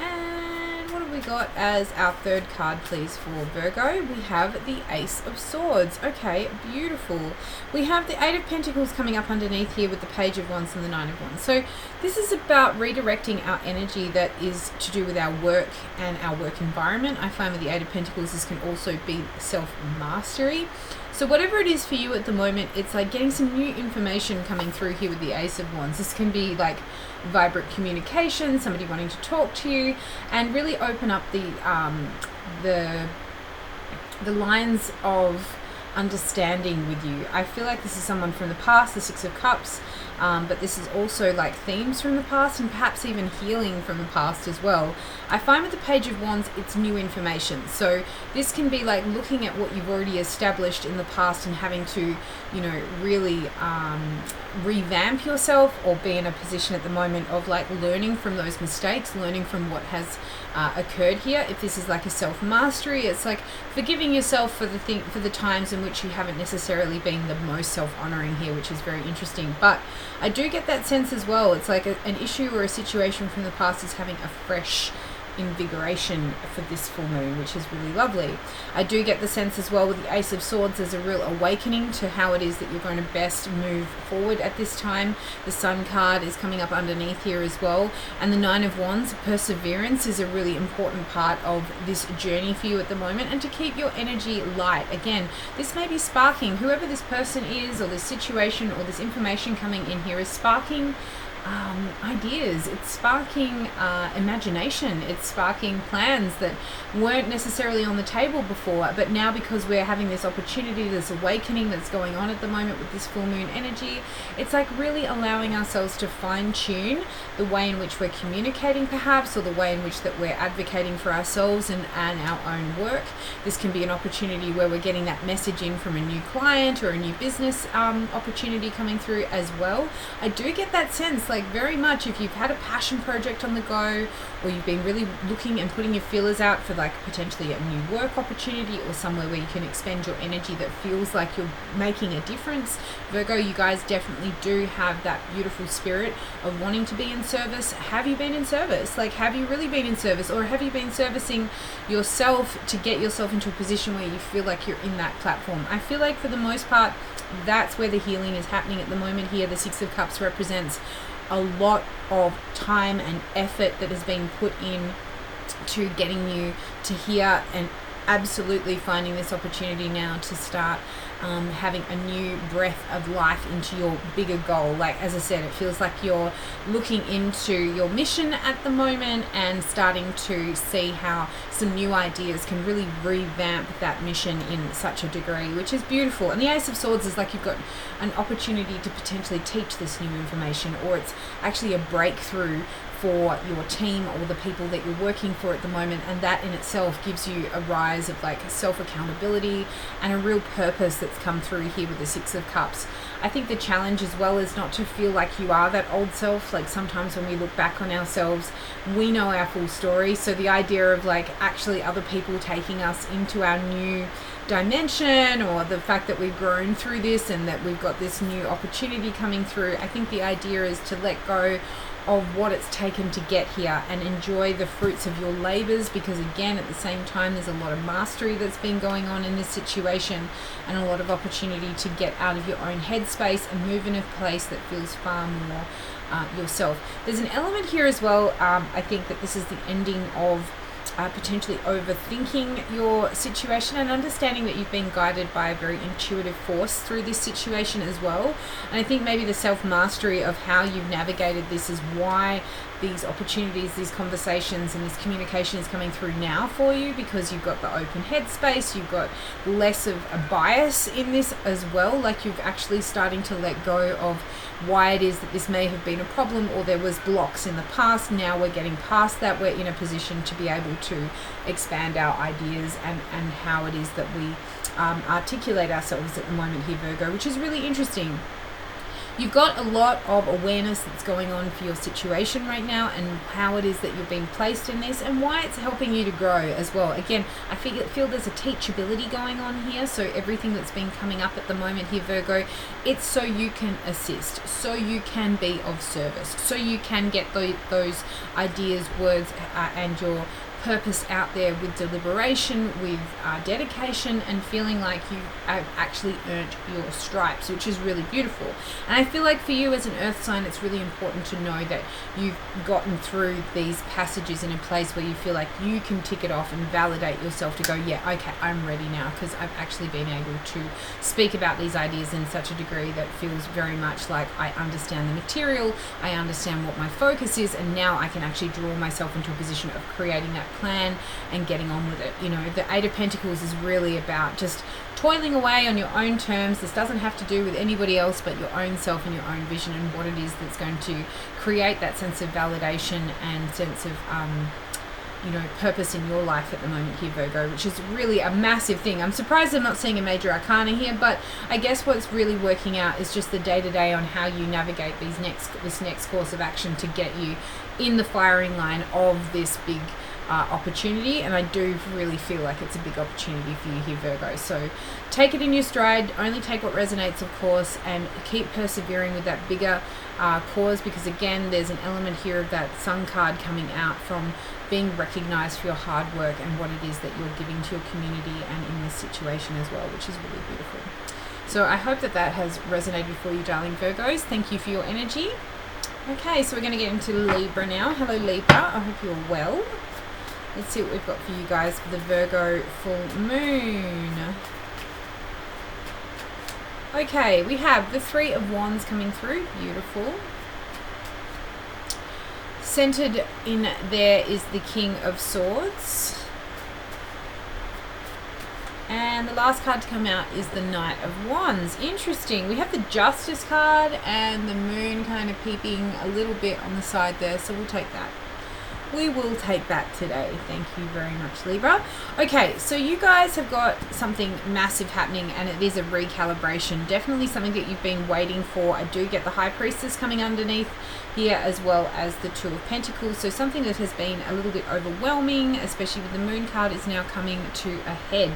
And what have we got as our 3rd card, please, for Virgo? We have the Ace of Swords. Okay, beautiful. We have the Eight of Pentacles coming up underneath here with the Page of Wands and the Nine of Wands. So this is about redirecting our energy that is to do with our work and our work environment. I find with the Eight of Pentacles, this can also be self-mastery. So whatever it is for you at the moment, it's like getting some new information coming through here with the Ace of Wands. This can be like vibrant communication, somebody wanting to talk to you, and really open up the lines of understanding with you. I feel like this is someone from the past, the Six of Cups, but this is also like themes from the past and perhaps even healing from the past as well. I find with the Page of Wands, it's new information. So this can be like looking at what you've already established in the past and having to, really revamp yourself, or be in a position at the moment of like learning from those mistakes, learning from what has occurred here. If this is like a self-mastery, it's like forgiving yourself for the times in which you haven't necessarily been the most self-honoring here, which is very interesting. But I do get that sense as well. It's like an issue or a situation from the past is having a fresh invigoration for this full moon, which is really lovely. I do get the sense as well with the Ace of Swords, there's a real awakening to how it is that you're going to best move forward at this time. The Sun card is coming up underneath here as well, and the Nine of Wands, perseverance is a really important part of this journey for you at the moment, and to keep your energy light. Again, this may be sparking, whoever this person is or this situation or this information coming in here is sparking ideas, it's sparking imagination, it's sparking plans that weren't necessarily on the table before, but now because we're having this opportunity, this awakening that's going on at the moment with this full moon energy, it's like really allowing ourselves to fine-tune the way in which we're communicating perhaps, or the way in which that we're advocating for ourselves and our own work. This can be an opportunity where we're getting that message in from a new client or a new business opportunity coming through as well. I do get that sense, like very much if you've had a passion project on the go, or you've been really looking and putting your feelers out for like potentially a new work opportunity or somewhere where you can expend your energy that feels like you're making a difference. Virgo, you guys definitely do have that beautiful spirit of wanting to be in service. Have you been in service? Like, have you really been in service, or have you been servicing yourself to get yourself into a position where you feel like you're in that platform? I feel like for the most part, that's where the healing is happening at the moment here. The Six of Cups represents a lot of time and effort that has been put in to getting you to here, and absolutely finding this opportunity now to start having a new breath of life into your bigger goal. Like, as I said, it feels like you're looking into your mission at the moment and starting to see how some new ideas can really revamp that mission in such a degree, which is beautiful. And the Ace of Swords is like you've got an opportunity to potentially teach this new information, or it's actually a breakthrough for your team or the people that you're working for at the moment, and that in itself gives you a rise of like self-accountability and a real purpose that's come through here with the Six of Cups. I think the challenge as well is not to feel like you are that old self. Like sometimes when we look back on ourselves, we know our full story, so the idea of like actually other people taking us into our new dimension, or the fact that we've grown through this and that we've got this new opportunity coming through, I think the idea is to let go of what it's taken to get here and enjoy the fruits of your labors, because again, at the same time, there's a lot of mastery that's been going on in this situation, and a lot of opportunity to get out of your own headspace and move in a place that feels far more yourself. There's an element here as well, I think that this is the ending of potentially overthinking your situation, and understanding that you've been guided by a very intuitive force through this situation as well. And I think maybe the self-mastery of how you've navigated this is why these opportunities, these conversations and this communication is coming through now for you, because you've got the open headspace, you've got less of a bias in this as well. Like you've actually starting to let go of why it is that this may have been a problem, or there was blocks in the past. Now we're getting past that. We're in a position to be able to expand our ideas and how it is that we articulate ourselves at the moment here, Virgo, which is really interesting. You've got a lot of awareness that's going on for your situation right now, and how it is that you've been placed in this, and why it's helping you to grow as well. Again, I feel there's a teachability going on here. So everything that's been coming up at the moment here, Virgo, it's so you can assist, so you can be of service, so you can get those ideas, words, and your purpose out there with deliberation, with dedication, and feeling like you have actually earned your stripes, which is really beautiful. And I feel like for you as an earth sign, it's really important to know that you've gotten through these passages in a place where you feel like you can tick it off and validate yourself to go, yeah, okay, I'm ready now, because I've actually been able to speak about these ideas in such a degree that feels very much like I understand the material, I understand what my focus is, and now I can actually draw myself into a position of creating that plan and getting on with it. You know, the Eight of Pentacles is really about just toiling away on your own terms. This doesn't have to do with anybody else but your own self and your own vision, and what it is that's going to create that sense of validation and sense of purpose in your life at the moment here, Virgo, which is really a massive thing. I'm surprised I'm not seeing a major arcana here, but I guess what's really working out is just the day-to-day on how you navigate this next course of action to get you in the firing line of this big opportunity, and I do really feel like it's a big opportunity for you here, Virgo. So take it in your stride, only take what resonates, of course, and keep persevering with that bigger cause, because again, there's an element here of that Sun card coming out from being recognized for your hard work and what it is that you're giving to your community and in this situation as well, which is really beautiful. So I hope that that has resonated for you, darling Virgos. Thank you for your energy. Okay, so we're going to get into Libra now. Hello, Libra. I hope you're well. Let's see what we've got for you guys for the Virgo full moon. Okay, we have the Three of Wands coming through. Beautiful. Centered in there is the King of Swords. And the last card to come out is the Knight of Wands. Interesting. We have the Justice card and the Moon kind of peeping a little bit on the side there, so we'll take that. We will take that today. Thank you very much, Libra. Okay, so you guys have got something massive happening, and it is a recalibration. Definitely something that you've been waiting for. I do get the High Priestess coming underneath here, as well as the Two of Pentacles. So something that has been a little bit overwhelming, especially with the Moon card, is now coming to a head.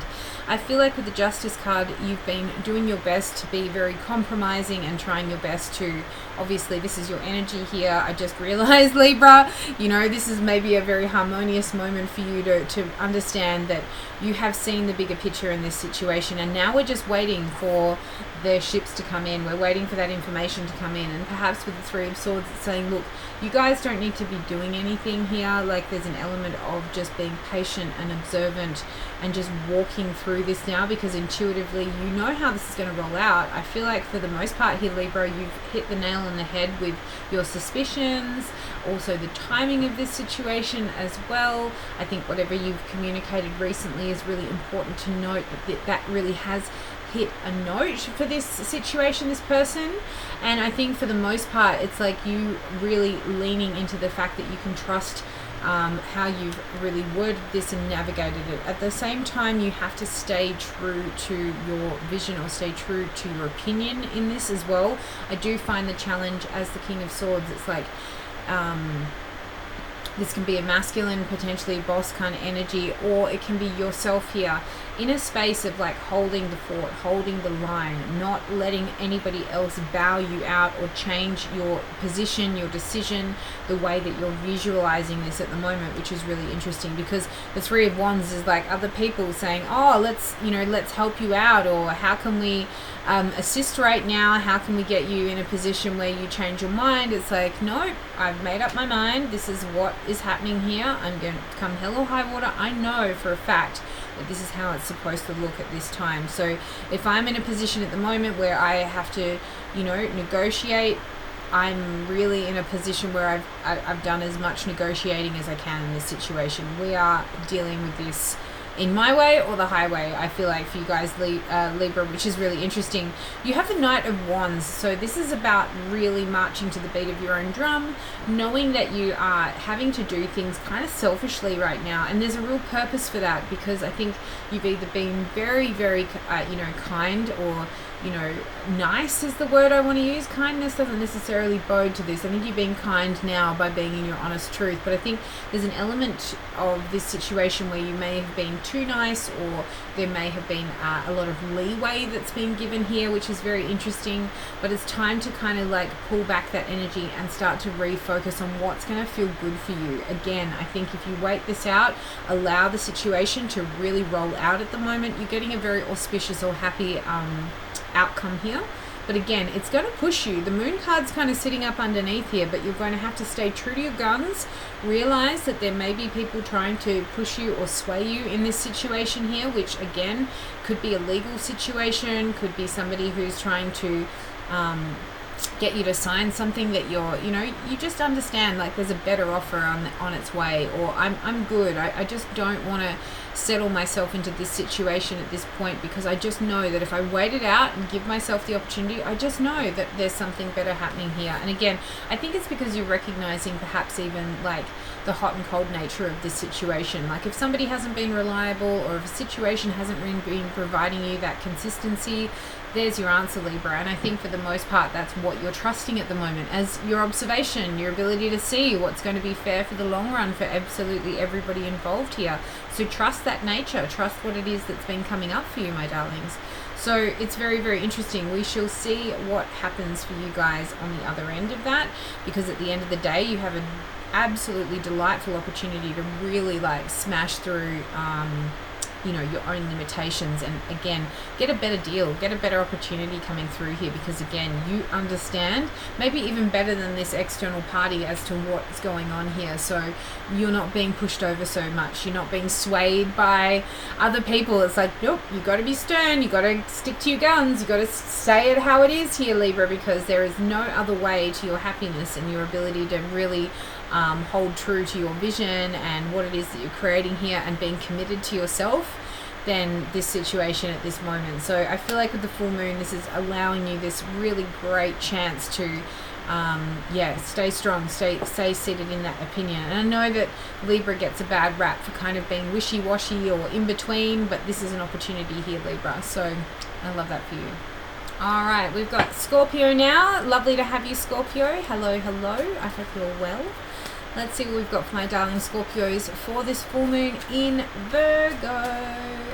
I feel like with the Justice card, you've been doing your best to be very compromising and trying your best to, obviously this is your energy here. I just realized, Libra, you know, this is maybe a very harmonious moment for you to understand that you have seen the bigger picture in this situation, and now we're just waiting for the ships to come in. We're waiting for that information to come in, and perhaps with the Three of Swords, it's saying, look, you guys don't need to be doing anything here. Like, there's an element of just being patient and observant and just walking through this now, because intuitively you know how this is going to roll out. I feel like for the most part here, Libra, you've hit the nail on the head with your suspicions, also the timing of this situation as well. I think whatever you've communicated recently is really important to note that really has hit a note for this situation, this person. And I think for the most part, it's like you really leaning into the fact that you can trust how you've really worded this and navigated it. At the same time, you have to stay true to your vision, or stay true to your opinion in this as well. I do find the challenge as the King of Swords, it's like this can be a masculine, potentially boss kind of energy, or it can be yourself here in a space of like holding the fort, holding the line, not letting anybody else bow you out or change your position, your decision, the way that you're visualizing this at the moment, which is really interesting, because the Three of Wands is like other people saying, oh, let's help you out, or how can we assist right now, how can we get you in a position where you change your mind. It's like, no, I've made up my mind, this is what is happening here, I'm going to come hell or high water. I know for a fact that this is how it's supposed to look at this time. So if I'm in a position at the moment where I have to, negotiate, I'm really in a position where I've done as much negotiating as I can in this situation. We are dealing with this in my way or the highway, I feel like, for you guys, Libra, which is really interesting. You have the Knight of Wands, so this is about really marching to the beat of your own drum, knowing that you are having to do things kind of selfishly right now, and there's a real purpose for that, because I think you've either been very, very, kind, or nice is the word I want to use. Kindness doesn't necessarily bode to this. I think you're being kind now by being in your honest truth, but I think there's an element of this situation where you may have been too nice, or there may have been a lot of leeway that's been given here, which is very interesting. But it's time to kind of like pull back that energy and start to refocus on what's going to feel good for you. Again, I think if you wait this out, allow the situation to really roll out at the moment, you're getting a very auspicious or happy outcome here. But again, it's going to push you. The Moon card's kind of sitting up underneath here, but you're going to have to stay true to your guns. Realize that there may be people trying to push you or sway you in this situation here, which again could be a legal situation, could be somebody who's trying to get you to sign something that you just understand, like there's a better offer on its way, or I'm good. I just don't want to settle myself into this situation at this point, because I just know that if I wait it out and give myself the opportunity, I just know that there's something better happening here. And again, I think it's because you're recognizing perhaps even like the hot and cold nature of this situation. Like if somebody hasn't been reliable, or if a situation hasn't really been providing you that consistency, there's your answer, Libra. And I think for the most part, that's what you're trusting at the moment as your observation, your ability to see what's going to be fair for the long run for absolutely everybody involved here. So trust that nature, trust what it is that's been coming up for you, my darlings. So it's very, very interesting. We shall see what happens for you guys on the other end of that, because at the end of the day, you have an absolutely delightful opportunity to really like smash through you know, your own limitations, and again, get a better deal, get a better opportunity coming through here, because again, you understand maybe even better than this external party as to what's going on here. So you're not being pushed over so much, you're not being swayed by other people. It's like, nope, you got to be stern, you got to stick to your guns, you got to say it how it is here, Libra, because there is no other way to your happiness and your ability to really hold true to your vision and what it is that you're creating here, and being committed to yourself, than this situation at this moment. So I feel like with the full moon, this is allowing you this really great chance to stay strong, stay seated in that opinion. And I know that Libra gets a bad rap for kind of being wishy-washy or in between, but this is an opportunity here, Libra. So I love that for you. All right, we've got Scorpio now. Lovely to have you, Scorpio. Hello, hello. I hope you're well. Let's see what we've got for my darling Scorpios for this full moon in Virgo.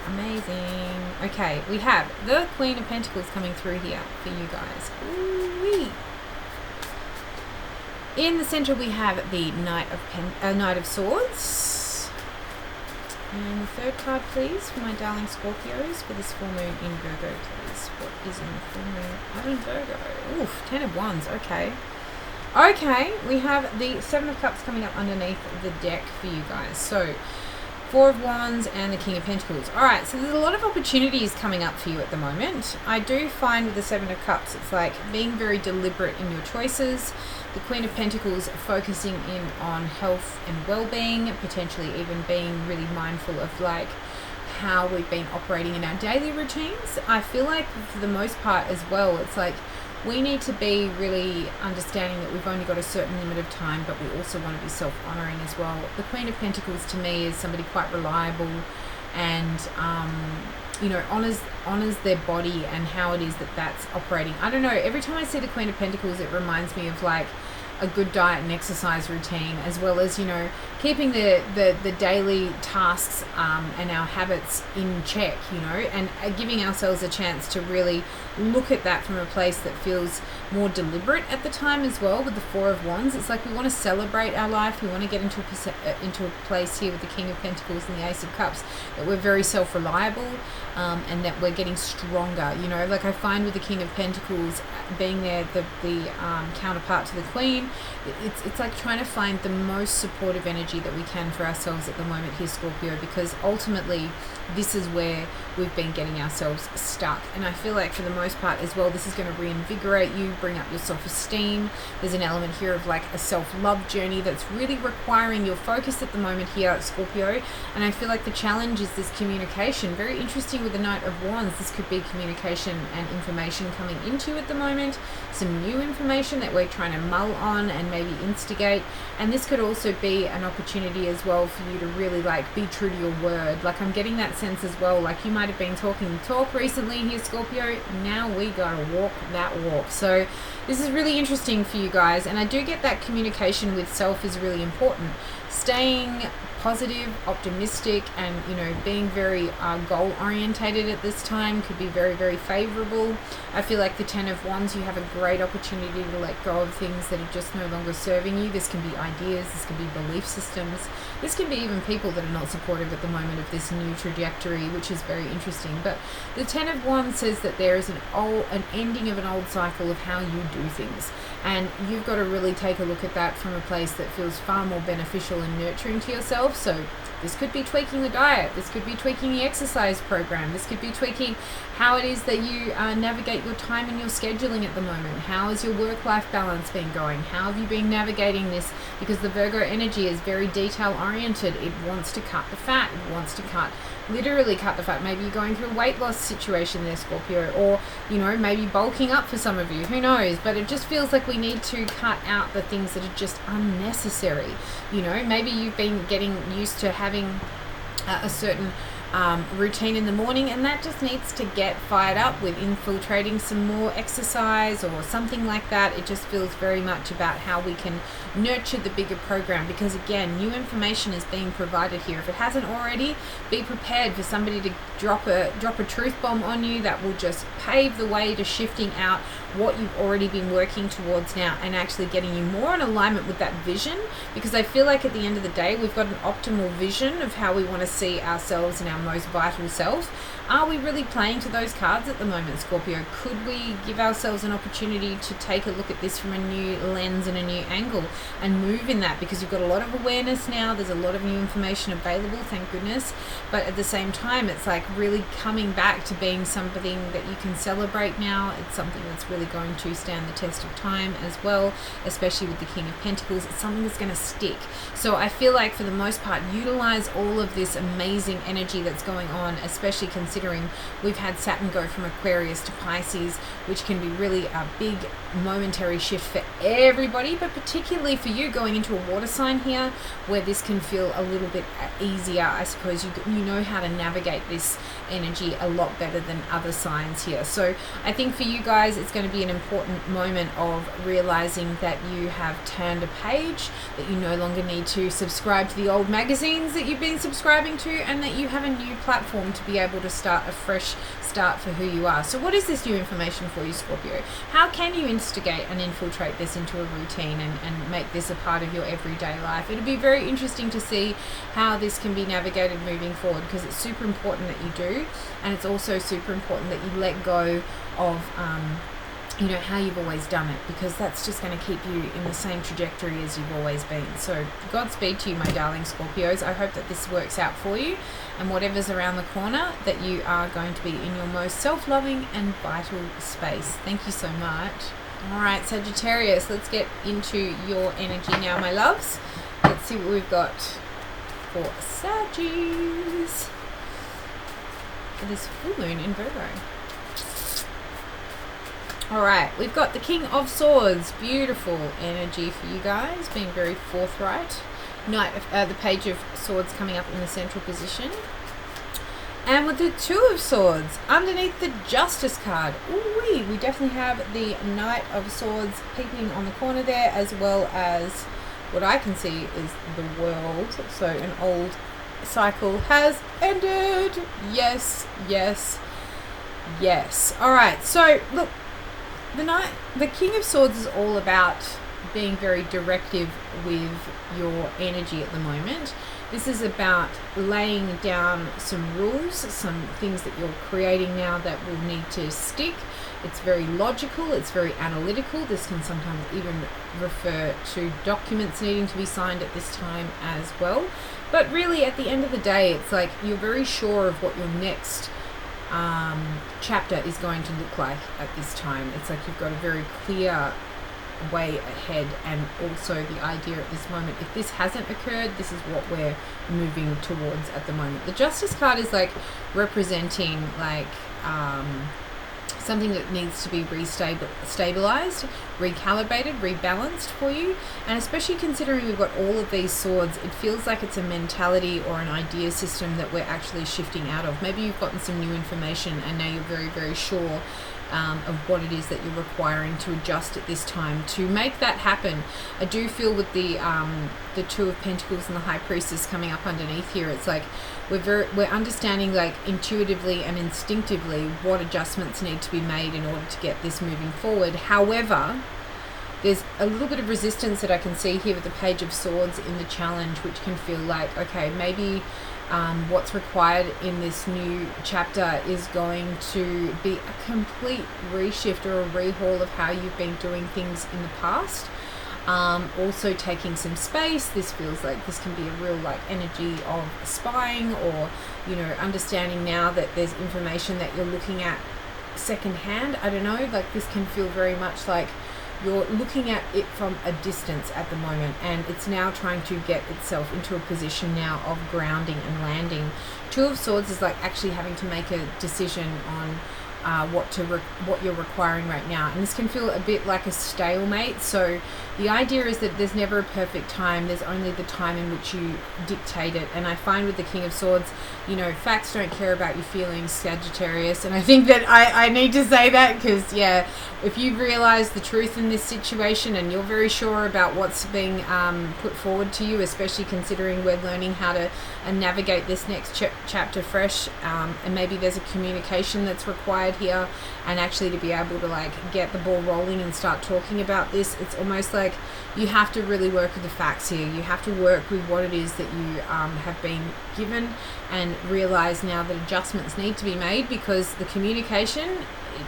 Amazing. Okay, we have the Queen of Pentacles coming through here for you guys. Ooh-wee. In the center, we have the Knight of Swords. And the third card, please, for my darling Scorpios for this full moon in Virgo, please. What is in the full moon out in Virgo? Oof, 10 of Wands. Okay. Okay, we have the Seven of Cups coming up underneath the deck for you guys. So, Four of Wands and the King of Pentacles. Alright, so there's a lot of opportunities coming up for you at the moment. I do find with the Seven of Cups, it's like being very deliberate in your choices. The Queen of Pentacles focusing in on health and well-being, potentially even being really mindful of like how we've been operating in our daily routines. I feel like for the most part as well, it's like we need to be really understanding that we've only got a certain limit of time, but we also want to be self-honoring as well. The Queen of Pentacles to me is somebody quite reliable and, you know, honors their body and how it is that that's operating. I don't know, every time I see the Queen of Pentacles, it reminds me of like a good diet and exercise routine, as well as, you know, keeping the daily tasks and our habits in check, you know, and giving ourselves a chance to really look at that from a place that feels more deliberate at the time as well. With the Four of Wands, it's like we want to celebrate our life, we want to get into a place here with the King of Pentacles and the Ace of Cups, that we're very self-reliable and that we're getting stronger, you know. Like I find with the King of Pentacles being there, the counterpart to the Queen, it's like trying to find the most supportive energy that we can for ourselves at the moment here, Scorpio, because ultimately this is where we've been getting ourselves stuck. And I feel like for the most part as well, this is going to reinvigorate you, bring up your self-esteem. There's an element here of like a self-love journey that's really requiring your focus at the moment here, Scorpio. And I feel like the challenge is this communication. Very interesting with the Knight of Wands. This could be communication and information coming into you at the moment, some new information that we're trying to mull on and maybe instigate. And this could also be an opportunity as well for you to really like be true to your word. Like I'm getting that sense as well, like you might have been talking the talk recently here, Scorpio. Now we gotta walk that walk. So this is really interesting for you guys, and I do get that communication with self is really important. Staying positive, optimistic, and, you know, being very goal orientated at this time could be very, very favorable. I feel like the Ten of Wands, you have a great opportunity to let go of things that are just no longer serving you. This can be ideas, this can be belief systems, this can be even people that are not supportive at the moment of this new trajectory, which is very interesting. But the Ten of Wands says that there is an ending of an old cycle of how you do things, and you've got to really take a look at that from a place that feels far more beneficial and nurturing to yourself. So this could be tweaking the diet, this could be tweaking the exercise program, this could be tweaking how it is that you navigate your time and your scheduling at the moment. How has your work-life balance been going? How have you been navigating this? Because the Virgo energy is very detail oriented. It wants to cut the fat, it wants to cut literally cut the fat. Maybe you're going through a weight loss situation there, Scorpio, or, you know, maybe bulking up for some of you, who knows, but it just feels like we need to cut out the things that are just unnecessary. You know, maybe you've been getting used to having a certain routine in the morning, and that just needs to get fired up with infiltrating some more exercise or something like that. It just feels very much about how we can nurture the bigger program, because again, new information is being provided here. If it hasn't already, be prepared for somebody to drop a truth bomb on you that will just pave the way to shifting out what you've already been working towards now and actually getting you more in alignment with that vision. Because I feel like at the end of the day, we've got an optimal vision of how we want to see ourselves and our most vital self. Are we really playing to those cards at the moment, Scorpio? Could we give ourselves an opportunity to take a look at this from a new lens and a new angle and move in that? Because you've got a lot of awareness now, there's a lot of new information available, thank goodness, but at the same time, it's like really coming back to being something that you can celebrate now. It's something that's really going to stand the test of time as well, especially with the King of Pentacles. It's something that's going to stick. So I feel like for the most part, utilize all of this amazing energy that's going on, especially considering we've had Saturn go from Aquarius to Pisces, which can be really a big momentary shift for everybody, but particularly for you going into a water sign here, where this can feel a little bit easier. I suppose you know how to navigate this energy a lot better than other signs here. So I think for you guys, it's going to be an important moment of realizing that you have turned a page, that you no longer need to subscribe to the old magazines that you've been subscribing to, and that you have a new platform to be able to start a fresh start for who you are. So what is this new information for you, Scorpio? How can you instigate and infiltrate this into a routine and make this a part of your everyday life? It'll be very interesting to see how this can be navigated moving forward, because it's super important that you do, and it's also super important that you let go of you know, how you've always done it, because that's just going to keep you in the same trajectory as you've always been. So Godspeed to you, my darling Scorpios. I hope that this works out for you, and whatever's around the corner, that you are going to be in your most self-loving and vital space. Thank you so much. All right, Sagittarius, let's get into your energy now, my loves. Let's see what we've got for Saggies for this full moon in Virgo. All right, we've got the King of Swords. Beautiful energy for you guys, being very forthright. The Page of Swords coming up in the central position. And with the Two of Swords underneath the Justice card. Ooh-wee, we definitely have the Knight of Swords peeking on the corner there, as well as what I can see is the World. So an old cycle has ended. Yes, yes, yes. All right, so look, the King of Swords is all about being very directive with your energy at the moment. This is about laying down some rules, some things that you're creating now that will need to stick. It's very logical, it's very analytical. This can sometimes even refer to documents needing to be signed at this time as well. But really, at the end of the day, it's like you're very sure of what your next chapter is going to look like at this time. It's like you've got a very clear way ahead, and also the idea at this moment, if this hasn't occurred, this is what we're moving towards at the moment. The Justice card is like representing like something that needs to be stabilized, recalibrated, rebalanced for you. And especially considering we've got all of these swords, it feels like it's a mentality or an idea system that we're actually shifting out of. Maybe you've gotten some new information and now you're very, very sure of what it is that you're requiring to adjust at this time to make that happen. I do feel with the Two of Pentacles and the High Priestess coming up underneath here, it's like we're understanding like intuitively and instinctively what adjustments need to be made in order to get this moving forward. However, there's a little bit of resistance that I can see here with the Page of Swords in the challenge, which can feel like, okay, maybe what's required in this new chapter is going to be a complete reshift or a rehaul of how you've been doing things in the past. Also taking some space. This feels like this can be a real like energy of spying, or, you know, understanding now that there's information that you're looking at secondhand. I don't know, like this can feel very much like you're looking at it from a distance at the moment, and it's now trying to get itself into a position now of grounding and landing. Two of Swords is like actually having to make a decision on what you're requiring right now, and this can feel a bit like a stalemate. So the idea is that there's never a perfect time, there's only the time in which you dictate it. And I find with the King of Swords, you know, facts don't care about your feelings, Sagittarius. And I think that I need to say that because, yeah, if you realize the truth in this situation and you're very sure about what's being put forward to you, especially considering we're learning how to navigate this next chapter fresh, and maybe there's a communication that's required here, and actually to be able to like get the ball rolling and start talking about this, it's almost like you have to really work with the facts here. You have to work with what it is that you have been given, and realize now that adjustments need to be made, because the communication,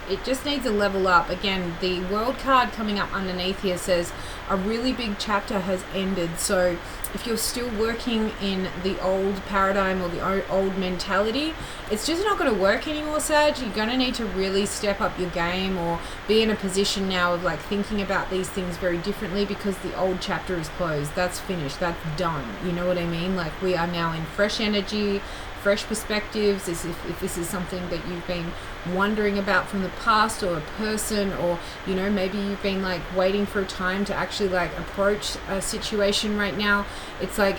it just needs a level up. Again, the World card coming up underneath here says a really big chapter has ended. So if you're still working in the old paradigm or the old mentality, it's just not going to work anymore, Sag. You're going to need to really step up your game, or be in a position now of like thinking about these things very differently, because the old chapter is closed. That's finished. That's done. You know what I mean? Like, we are now in fresh energy, fresh perspectives. If this is something that you've been wondering about from the past, or a person, or, you know, maybe you've been like waiting for a time to actually like approach a situation right now, it's like,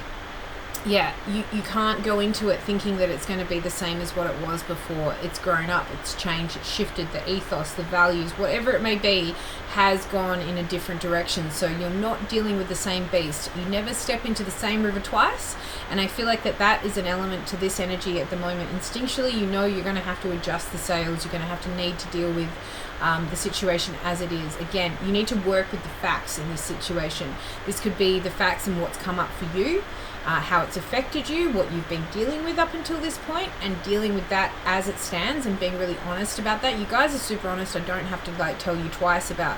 yeah, you can't go into it thinking that it's going to be the same as what it was before. It's grown up, it's changed, it's shifted. The ethos, the values, whatever it may be, has gone in a different direction. So you're not dealing with the same beast. You never step into the same river twice. And I feel like that is an element to this energy at the moment. Instinctually, you know you're going to have to adjust the sails. You're going to have to need to deal with the situation as it is. Again, you need to work with the facts in this situation. This could be the facts and what's come up for you, how it's affected you, what you've been dealing with up until this point, and dealing with that as it stands, and being really honest about that. You guys are super honest. I don't have to like tell you twice about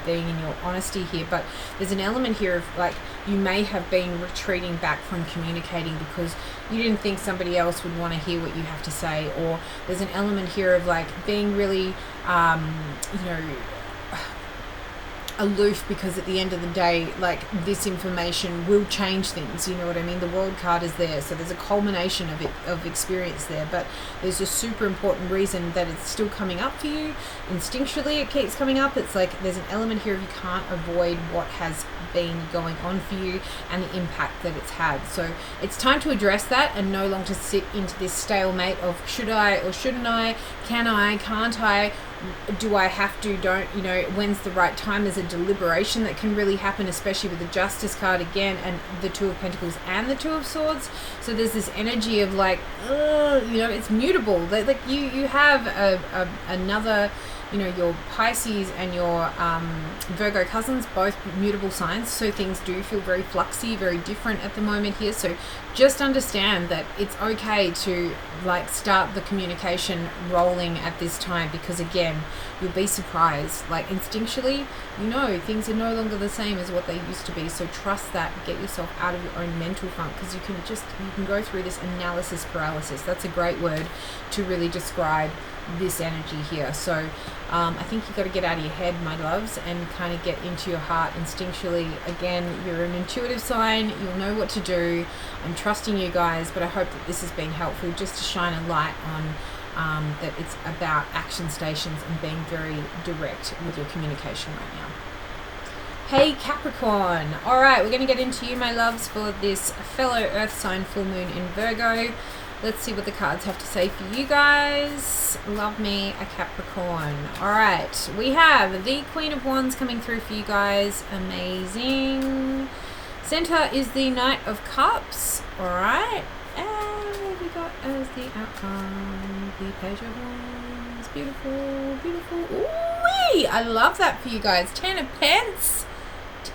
being in your honesty here, but there's an element here of like, you may have been retreating back from communicating because you didn't think somebody else would want to hear what you have to say, or there's an element here of like being really you know, aloof, because at the end of the day, like, this information will change things. You know what I mean? The World card is there, so there's a culmination of experience there, but there's a super important reason that it's still coming up for you. Instinctually it keeps coming up. It's like there's an element here of you can't avoid what has been going on for you and the impact that it's had. So it's time to address that, and no longer sit into this stalemate of should I or shouldn't I, can I, can't I, do I have to, don't, you know, when's the right time. There's a deliberation that can really happen, especially with the Justice card again, and the Two of Pentacles and the Two of Swords. So there's this energy of like, you know, it's mutable. Like you have another, you know, your Pisces and your Virgo cousins, both mutable signs, so things do feel very fluxy, very different at the moment here. So just understand that it's okay to like start the communication rolling at this time, because again, you'll be surprised. Like, instinctually, you know things are no longer the same as what they used to be. So trust that. Get yourself out of your own mental funk, because you can go through this analysis paralysis. That's a great word to really describe this energy here. So I think you've got to get out of your head, my loves, and kind of get into your heart instinctually. Again, you're an intuitive sign. You'll know what to do. I'm trusting you guys, but I hope that this has been helpful, just to shine a light on that it's about action stations and being very direct with your communication right now. Hey Capricorn. All right, we're going to get into you, my loves, for this fellow earth sign full moon in Virgo. Let's see what the cards have to say for you guys. Love me a Capricorn. All right, we have the Queen of Wands coming through for you guys. Amazing. Center is the Knight of Cups. All right, and we got as the outcome the Page of Wands. Beautiful, beautiful. Ooh-wee! I love that for you guys. 10 of Pence.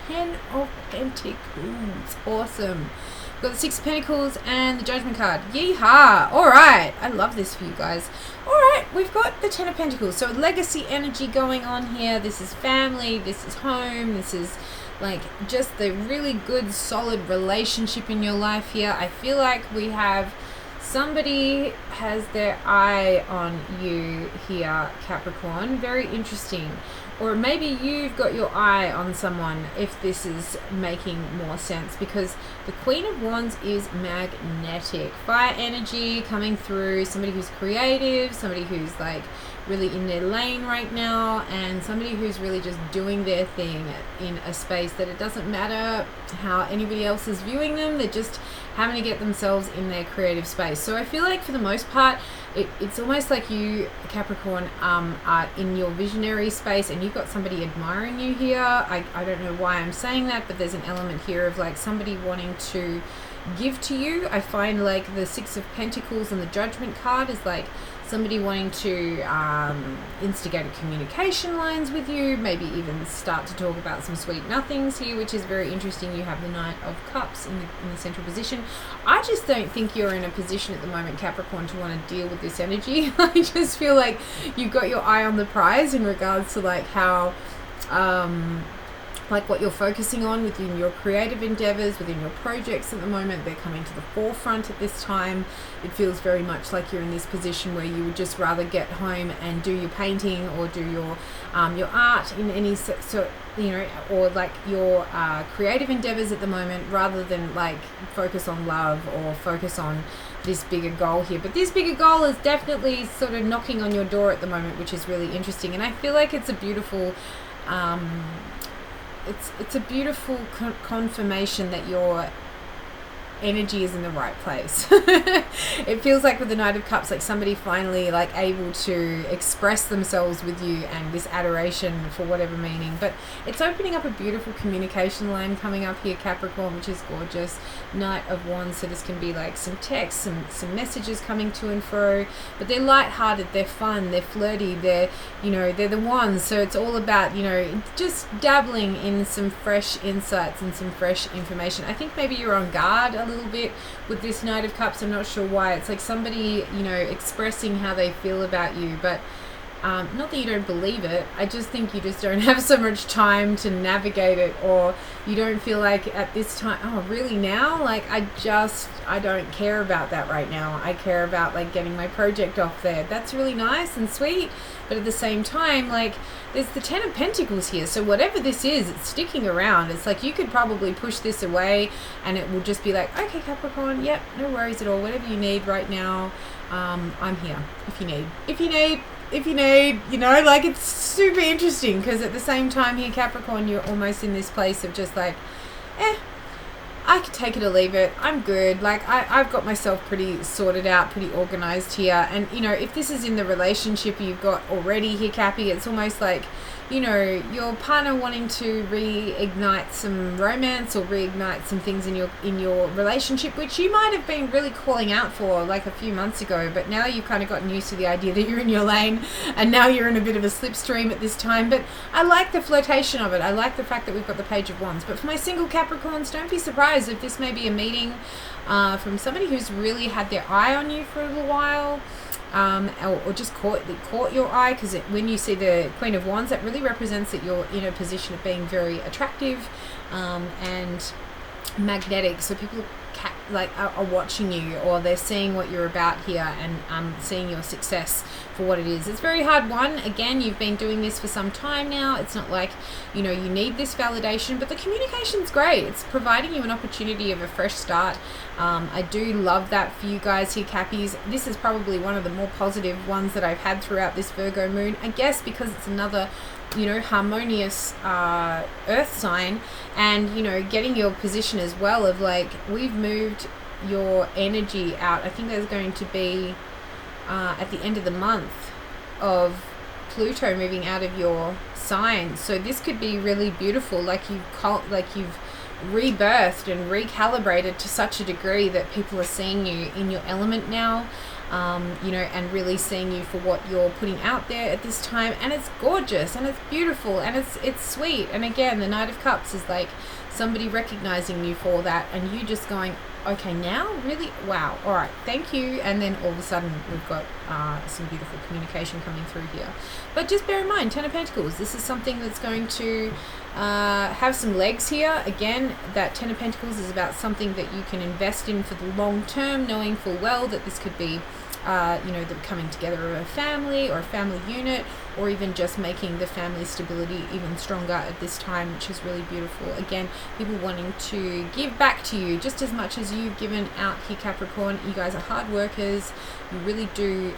10 of Pentacles. Awesome. We've got the Six of Pentacles and the Judgment card. Yeehaw! Alright, I love this for you guys. Alright, we've got the Ten of Pentacles. So legacy energy going on here. This is family, this is home, this is like just the really good solid relationship in your life here. I feel like we have somebody has their eye on you here, Capricorn. Very interesting. Or maybe you've got your eye on someone, if this is making more sense, because the Queen of Wands is magnetic. Fire energy coming through, somebody who's creative, somebody who's like really in their lane right now, and somebody who's really just doing their thing in a space that it doesn't matter how anybody else is viewing them. They're just having to get themselves in their creative space. So I feel like for the most part, it's almost like you, Capricorn, are in your visionary space, and you've got somebody admiring you here. I don't know why I'm saying that, but there's an element here of like somebody wanting to give to you. I find like the Six of Pentacles and the Judgment card is like somebody wanting to instigate a communication lines with you, maybe even start to talk about some sweet nothings here, which is very interesting. You have the Knight of Cups in the central position. I just don't think you're in a position at the moment, Capricorn, to want to deal with this energy. I just feel like you've got your eye on the prize in regards to like how like what you're focusing on within your creative endeavors, within your projects at the moment. They're coming to the forefront at this time. It feels very much like you're in this position where you would just rather get home and do your painting or do your art in any so you know, or like your creative endeavors at the moment, rather than like focus on love or focus on this bigger goal here. But this bigger goal is definitely sort of knocking on your door at the moment, which is really interesting. And I feel like it's a beautiful it's a beautiful confirmation that your energy is in the right place. It feels like with the Knight of Cups, like somebody finally like able to express themselves with you, and this adoration for whatever meaning. But it's opening up a beautiful communication line coming up here, Capricorn, which is gorgeous. Knight of Wands, so this can be like some text, some messages coming to and fro, but they're lighthearted, they're fun, they're flirty, they're, you know, they're the ones. So it's all about, you know, just dabbling in some fresh insights and some fresh information. I think maybe you're on guard a little bit with this Knight of Cups. I'm not sure why. It's like somebody, you know, expressing how they feel about you, but not that you don't believe it. I just think you just don't have so much time to navigate it, or you don't feel like at this time, oh really now, like I don't care about that right now. I care about like getting my project off there. That's really nice and sweet, but at the same time, like there's the Ten of Pentacles here, so whatever this is, it's sticking around. It's like you could probably push this away and it will just be like, okay Capricorn, yep, no worries at all, whatever you need right now, I'm here if you need, you know, like it's super interesting, because at the same time here, Capricorn, you're almost in this place of just like, I could take it or leave it. I'm good. Like I've got myself pretty sorted out, pretty organized here. And, you know, if this is in the relationship you've got already here, Cappy, it's almost like, you know, your partner wanting to reignite some romance or reignite some things in your relationship, which you might have been really calling out for like a few months ago, but now you've kind of gotten used to the idea that you're in your lane, and now you're in a bit of a slipstream at this time. But I like the flirtation of it. I like the fact that we've got the Page of Wands. But for my single Capricorns, don't be surprised if this may be a meeting from somebody who's really had their eye on you for a little while. Or just caught your eye, because when you see the Queen of Wands, that really represents that you're in a position of being very attractive and magnetic. So people are watching you, or they're seeing what you're about here, and seeing your success for what it is. It's very hard won. Again, you've been doing this for some time now. It's not like, you know, you need this validation, but the communication's great. It's providing you an opportunity of a fresh start. I do love that for you guys here, Cappies. This is probably one of the more positive ones that I've had throughout this Virgo moon, I guess because it's another, you know, harmonious earth sign, and, you know, getting your position as well of like, we've moved your energy out. I think there's going to be at the end of the month of Pluto moving out of your sign, so this could be really beautiful, like you've rebirthed and recalibrated to such a degree that people are seeing you in your element now, you know, and really seeing you for what you're putting out there at this time. And it's gorgeous and it's beautiful and it's sweet. And again, the Knight of Cups is like somebody recognizing you for that, and you just going, okay, now really, wow, all right, thank you. And then all of a sudden we've got some beautiful communication coming through here. But just bear in mind, Ten of Pentacles, this is something that's going to have some legs here. Again, that Ten of Pentacles is about something that you can invest in for the long term, knowing full well that this could be the coming together of a family or a family unit, or even just making the family stability even stronger at this time, which is really beautiful. Again, people wanting to give back to you just as much as you've given out here, Capricorn. You guys are hard workers. You really do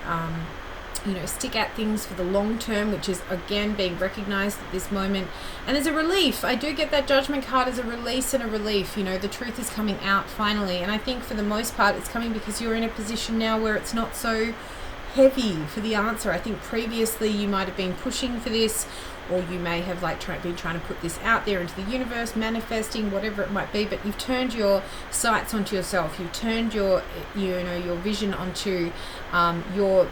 stick at things for the long term, which is again being recognized at this moment. And there's a relief. I do get that Judgment card as a release and a relief. The truth is coming out finally. And I think for the most part it's coming because you're in a position now where it's not so heavy for the answer. I think previously you might have been pushing for this, or you may have been trying to put this out there into the universe, manifesting, whatever it might be, but you've turned your sights onto yourself. You've turned your vision onto your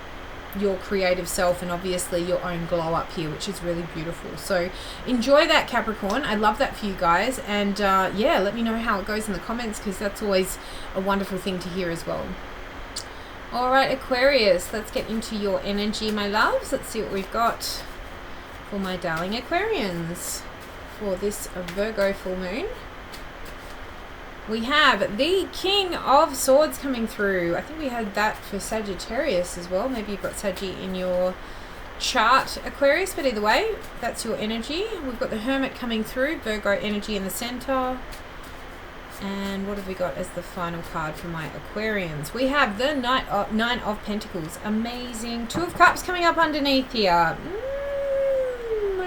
creative self, and obviously your own glow up here, which is really beautiful. So enjoy that, Capricorn. I love that for you guys. And let me know how it goes in the comments, because that's always a wonderful thing to hear as well. All right, Aquarius, let's get into your energy, my loves. Let's see what we've got for my darling Aquarians for this Virgo full moon. We have the King of Swords coming through. I think we had that for Sagittarius as well. Maybe you've got Saggy in your chart, Aquarius, but either way, that's your energy. We've got the Hermit coming through, Virgo energy in the center. And what have we got as the final card for my Aquarians? We have the Nine of Pentacles. Amazing. Two of Cups coming up underneath here. I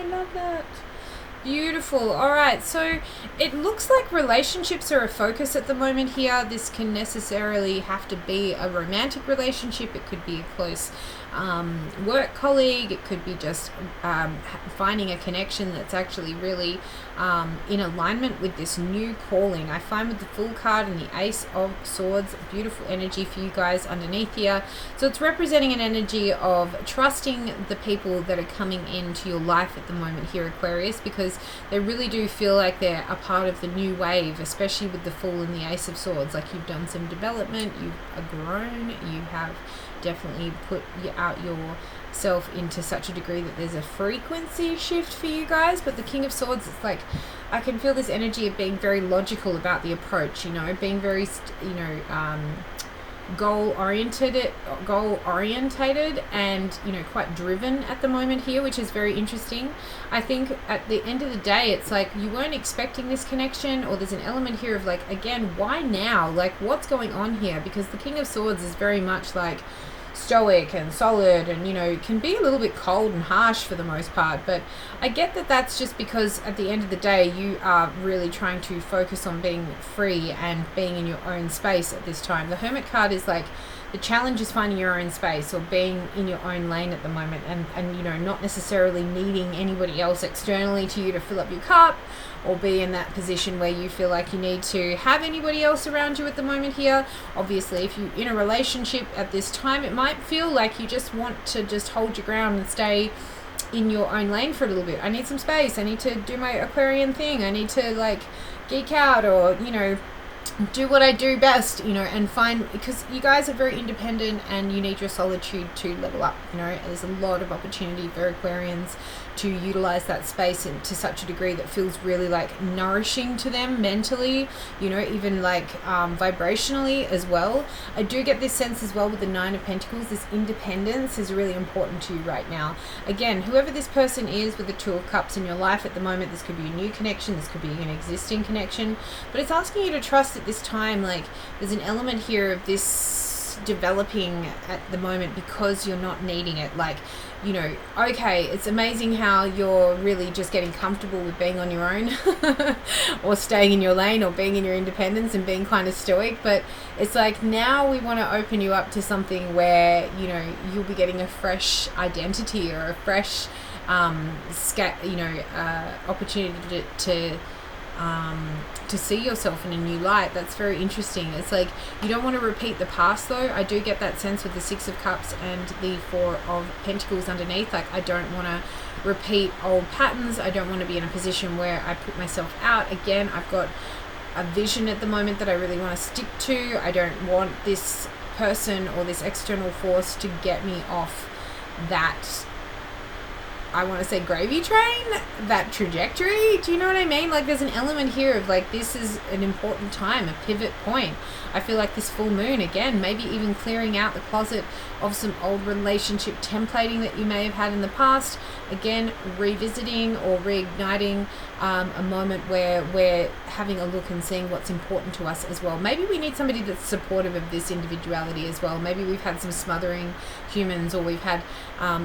love that. Beautiful. All right, so it looks like relationships are a focus at the moment here. This can necessarily have to be a romantic relationship. It could be a close work colleague. It could be just finding a connection that's actually really in alignment with this new calling. I find with the Fool card and the Ace of Swords, beautiful energy for you guys underneath here. So it's representing an energy of trusting the people that are coming into your life at the moment here, Aquarius, because they really do feel like they're a part of the new wave, especially with the Fool and the Ace of Swords. Like you've done some development, you've grown, you have definitely put out yourself into such a degree that there's a frequency shift for you guys. But the King of Swords, it's like I can feel this energy of being very logical about the approach, being very goal orientated and quite driven at the moment here, which is very interesting. I think at the end of the day, it's like you weren't expecting this connection, or there's an element here of like, again, why now? Like, what's going on here? Because the King of Swords is very much like stoic and solid, and can be a little bit cold and harsh for the most part. But I get that that's just because at the end of the day you are really trying to focus on being free and being in your own space at this time. The Hermit card is like the challenge is finding your own space or being in your own lane at the moment, and not necessarily needing anybody else externally to you to fill up your cup, or be in that position where you feel like you need to have anybody else around you at the moment here. Obviously, if you're in a relationship at this time, it might feel like you just want to just hold your ground and stay in your own lane for a little bit. I need some space. I need to do my Aquarian thing. I need to like geek out, or do what I do best, and find, because you guys are very independent and you need your solitude to level up. There's a lot of opportunity for Aquarians to utilize that space and to such a degree that feels really like nourishing to them mentally, even like vibrationally as well. I do get this sense as well with the Nine of Pentacles. This independence is really important to you right now. Again, whoever this person is with the Two of Cups in your life at the moment, this could be a new connection, this could be an existing connection, but it's asking you to trust at this time. Like there's an element here of this developing at the moment because you're not needing it. Like, okay, it's amazing how you're really just getting comfortable with being on your own or staying in your lane or being in your independence and being kind of stoic, but it's like now we want to open you up to something where you'll be getting a fresh identity or a fresh opportunity to see yourself in a new light. That's very interesting. It's like you don't want to repeat the past though. I do get that sense with the Six of Cups and the Four of Pentacles underneath. Like I don't want to repeat old patterns. I don't want to be in a position where I put myself out again. I've got a vision at the moment that I really want to stick to. I don't want this person or this external force to get me off that, I want to say, gravy train, that trajectory. Do you know what I mean? Like, there's an element here of like, this is an important time, a pivot point. I feel like this full moon, again, maybe even clearing out the closet of some old relationship templating that you may have had in the past. Again, revisiting or reigniting a moment where we're having a look and seeing what's important to us as well. Maybe we need somebody that's supportive of this individuality as well. Maybe we've had some smothering humans, or we've had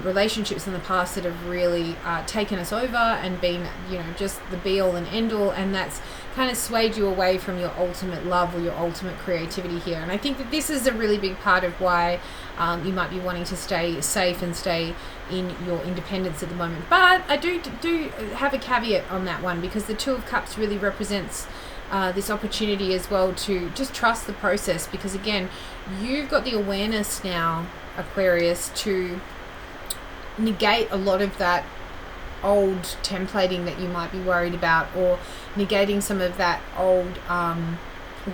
relationships in the past that have really taken us over and been, you know, just the be all and end all, and that's kind of swayed you away from your ultimate love or your ultimate creativity here. And I think that this is a really big part of why you might be wanting to stay safe and stay in your independence at the moment. But I do have a caveat on that one, because the Two of Cups really represents this opportunity as well to just trust the process, because again, you've got the awareness now, Aquarius, to negate a lot of that old templating that you might be worried about, or negating some of that old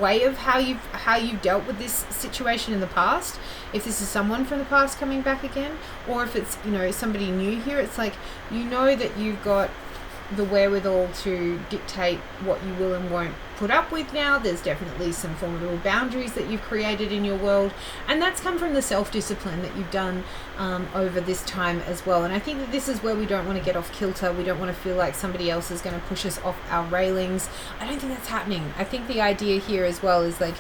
way of how you've dealt with this situation in the past. If this is someone from the past coming back again, or if it's, you know, somebody new here, it's like, you know that you've got the wherewithal to dictate what you will and won't put up with now. There's definitely some formidable boundaries that you've created in your world, and that's come from the self-discipline that you've done over this time as well. And I think that this is where we don't want to get off kilter. We don't want to feel like somebody else is going to push us off our railings. I don't think that's happening. I think the idea here as well is like,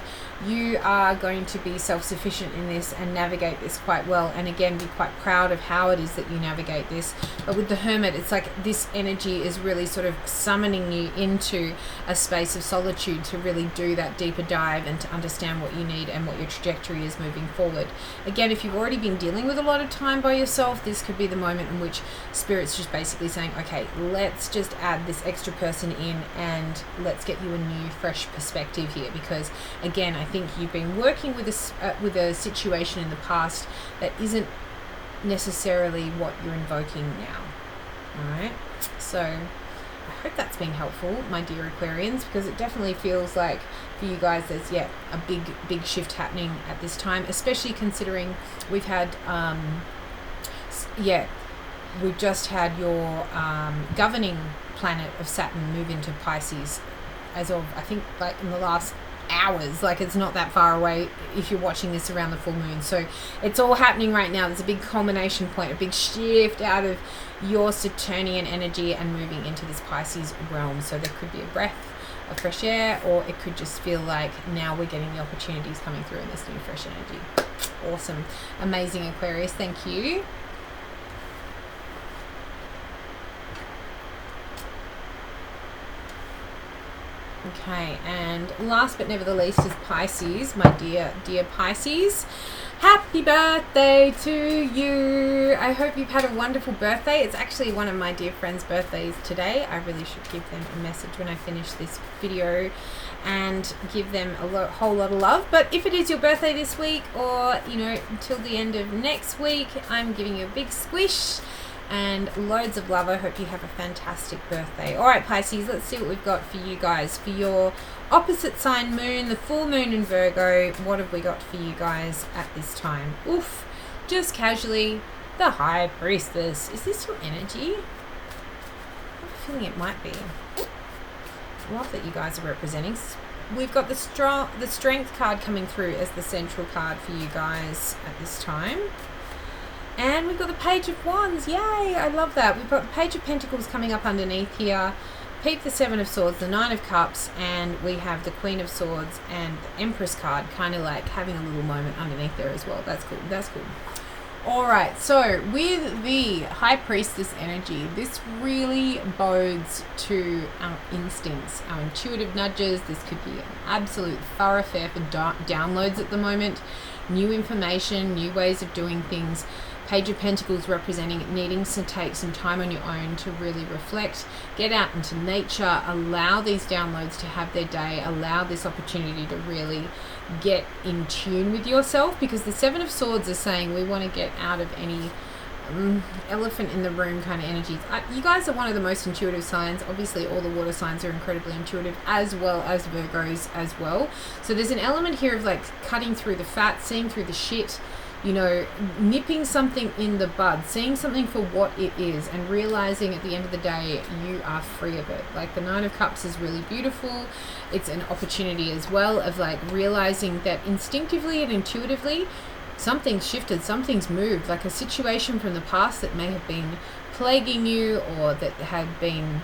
you are going to be self-sufficient in this and navigate this quite well, and again, be quite proud of how it is that you navigate this. But with the Hermit, it's like this energy is really sort of summoning you into a space of solitude to really do that deeper dive and to understand what you need and what your trajectory is moving forward. Again, if you've already been dealing with a lot of time by yourself, this could be the moment in which Spirit's just basically saying, okay, let's just add this extra person in and let's get you a new, fresh perspective here. Because again, I think you've been working with a situation in the past that isn't necessarily what you're invoking now. All right, so I hope that's been helpful, my dear Aquarians, because it definitely feels like for you guys there's a big shift happening at this time, especially considering we've had we've just had your governing planet of Saturn move into Pisces as of, I think, like in the last hours. Like, it's not that far away if you're watching this around the full moon. So it's all happening right now. There's a big culmination point, a big shift out of your Saturnian energy and moving into this Pisces realm. So there could be a breath of fresh air, or it could just feel like now we're getting the opportunities coming through in this new fresh energy. Awesome. Amazing, Aquarius. Thank you. Okay, and last but never the least is Pisces, my dear Pisces. Happy birthday to you. I hope you've had a wonderful birthday. It's actually one of my dear friends' birthdays today. I really should give them a message when I finish this video and give them a whole lot of love. But if it is your birthday this week, or, you know, until the end of next week, I'm giving you a big squish and loads of love. I hope you have a fantastic birthday. All right, Pisces, let's see what we've got for you guys. For your opposite sign moon, the full moon in Virgo, what have we got for you guys at this time? Oof, just casually, the High Priestess. Is this your energy? I have a feeling it might be. I love that you guys are representing. We've got the Strength card coming through as the central card for you guys at this time. And we've got the Page of Wands. Yay, I love that. We've got the Page of Pentacles coming up underneath here. Peep the Seven of Swords, the Nine of Cups, and we have the Queen of Swords and the Empress card, kind of like having a little moment underneath there as well. That's cool. That's cool. All right, so with the High Priestess energy, this really bodes to our instincts, our intuitive nudges. This could be an absolute thoroughfare for downloads at the moment. New information, new ways of doing things. Page of Pentacles representing needing to take some time on your own to really reflect, get out into nature, allow these downloads to have their day, allow this opportunity to really get in tune with yourself, because the Seven of Swords is saying we want to get out of any elephant in the room kind of energies. You guys are one of the most intuitive signs. Obviously all the water signs are incredibly intuitive, as well as Virgos as well. So there's an element here of like cutting through the fat, seeing through the shit, you know, nipping something in the bud, seeing something for what it is, and realizing at the end of the day you are free of it. Like the Nine of Cups is really beautiful. It's an opportunity as well of like realizing that instinctively and intuitively something's shifted, something's moved, like a situation from the past that may have been plaguing you, or that had been,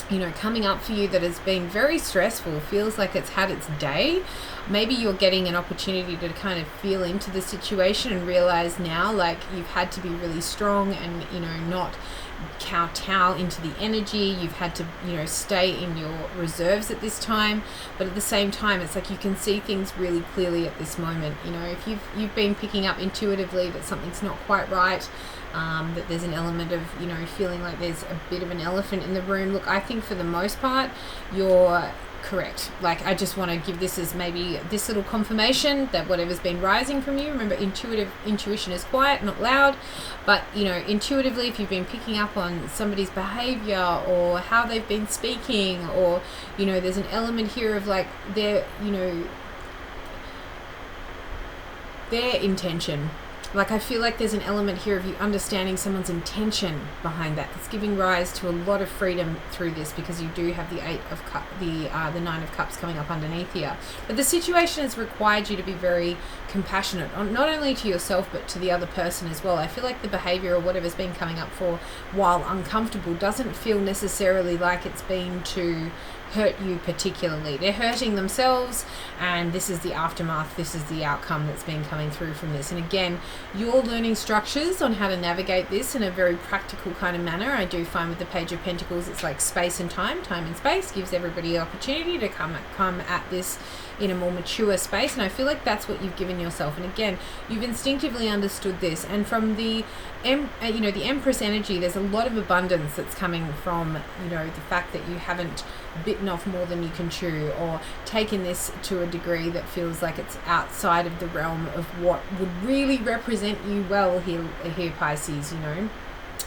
you know, coming up for you, that has been very stressful, feels like it's had its day. Maybe you're getting an opportunity to kind of feel into the situation and realize now like you've had to be really strong and, you know, not kowtow into the energy. You've had to, you know, stay in your reserves at this time, but at the same time it's like you can see things really clearly at this moment. You know, if you've been picking up intuitively that something's not quite right, that there's an element of, you know, feeling like there's a bit of an elephant in the room. Look, I think for the most part you're correct. Like I just want to give this as maybe this little confirmation that whatever's been rising from you, remember intuition is quiet, not loud, but you know, intuitively if you've been picking up on somebody's behavior or how they've been speaking, or you know, there's an element here of like their, you know, their intention. Like I feel like there's an element here of you understanding someone's intention behind that. It's giving rise to a lot of freedom through this, because you do have the the Nine of Cups coming up underneath here. But the situation has required you to be very compassionate, not only to yourself but to the other person as well. I feel like the behavior or whatever's been coming up for, while uncomfortable, doesn't feel necessarily like it's been to hurt you particularly. They're hurting themselves, and this is the aftermath, this is the outcome that's been coming through from this. And again, you're learning structures on how to navigate this in a very practical kind of manner. I do find with the Page of Pentacles it's like space and time and space gives everybody an opportunity to come at this in a more mature space, and I feel like that's what you've given yourself. And again, you've instinctively understood this, and from the you know, the Empress energy, there's a lot of abundance that's coming from, you know, the fact that you haven't bitten off more than you can chew, or taken this to a degree that feels like it's outside of the realm of what would really represent you well here Pisces. You know,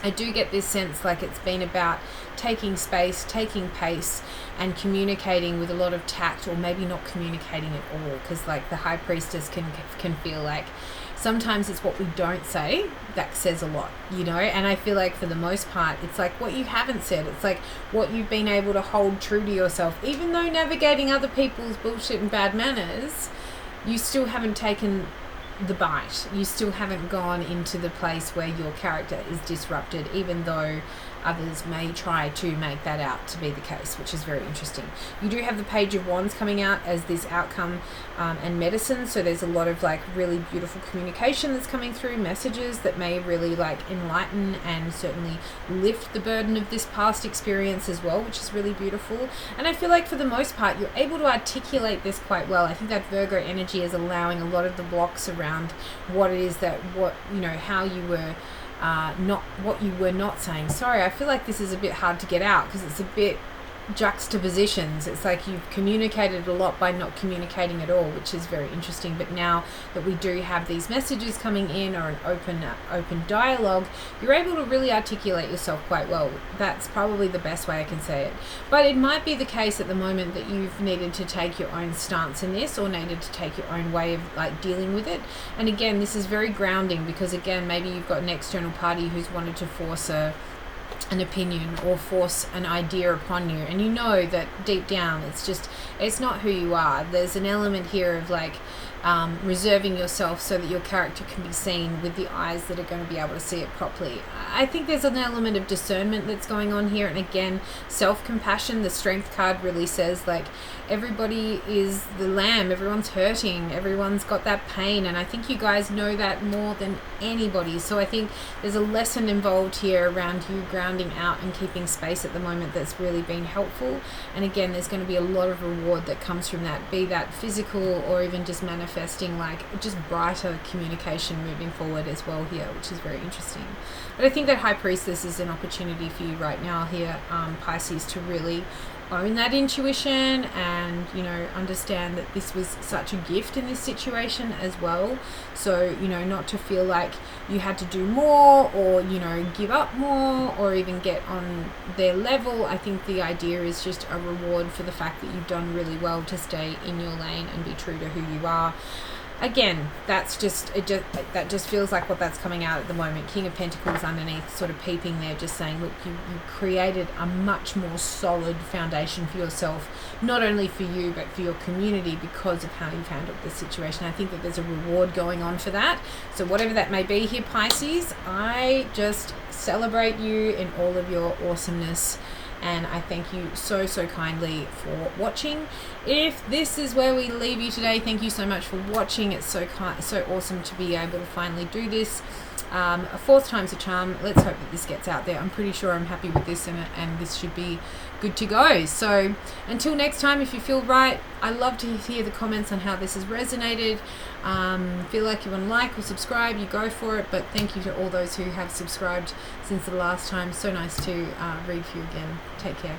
I do get this sense like it's been about taking space, taking pace, and communicating with a lot of tact, or maybe not communicating at all, because like the High Priestess can feel like sometimes it's what we don't say that says a lot, you know. And I feel like for the most part it's like what you haven't said, it's like what you've been able to hold true to yourself, even though navigating other people's bullshit and bad manners, you still haven't taken the bite, you still haven't gone into the place where your character is disrupted, even though others may try to make that out to be the case, which is very interesting. You do have the Page of Wands coming out as this outcome and medicine, so there's a lot of like really beautiful communication that's coming through, messages that may really like enlighten and certainly lift the burden of this past experience as well, which is really beautiful. And I feel like for the most part you're able to articulate this quite well. I think that Virgo energy is allowing a lot of the blocks around what it is that, what, you know, how you were not, what you were not saying. Sorry, I feel like this is a bit hard to get out because it's a bit juxtapositions. It's like you've communicated a lot by not communicating at all, which is very interesting. But now that we do have these messages coming in, or an open dialogue, you're able to really articulate yourself quite well. That's probably the best way I can say it. But it might be the case at the moment that you've needed to take your own stance in this, or needed to take your own way of like dealing with it. And again, this is very grounding, because again, maybe you've got an external party who's wanted to force an opinion or force an idea upon you, and you know that deep down it's not who you are. There's an element here of like reserving yourself so that your character can be seen with the eyes that are going to be able to see it properly. I think there's an element of discernment that's going on here, and again, self-compassion. The Strength card really says like everybody is the lamb, everyone's hurting, everyone's got that pain, and I think you guys know that more than anybody. So I think there's a lesson involved here around you grounding out and keeping space at the moment that's really been helpful. And again, there's going to be a lot of reward that comes from that, be that physical or even just manifesting like just brighter communication moving forward as well here, which is very interesting. But I think that High Priestess is an opportunity for you right now here, Pisces, to really own that intuition and, you know, understand that this was such a gift in this situation as well. So, you know, not to feel like you had to do more or, you know, give up more or even get on their level. I think the idea is just a reward for the fact that you've done really well to stay in your lane and be true to who you are. Again, that just feels like what that's coming out at the moment. King of Pentacles underneath, sort of peeping there, just saying, look, you created a much more solid foundation for yourself, not only for you, but for your community because of how you've handled the situation. I think that there's a reward going on for that. So whatever that may be here, Pisces, I just celebrate you in all of your awesomeness. And I thank you so kindly for watching. If this is where we leave you today, thank you so much for watching. It's so awesome to be able to finally do this. A fourth time's a charm. Let's hope that this gets out there. I'm pretty sure I'm happy with this, and this should be good to go. So until next time, if you feel right, I love to hear the comments on how this has resonated. Feel like you want to like or subscribe, you go for it. But thank you to all those who have subscribed since the last time. So nice to read for you again. Take care.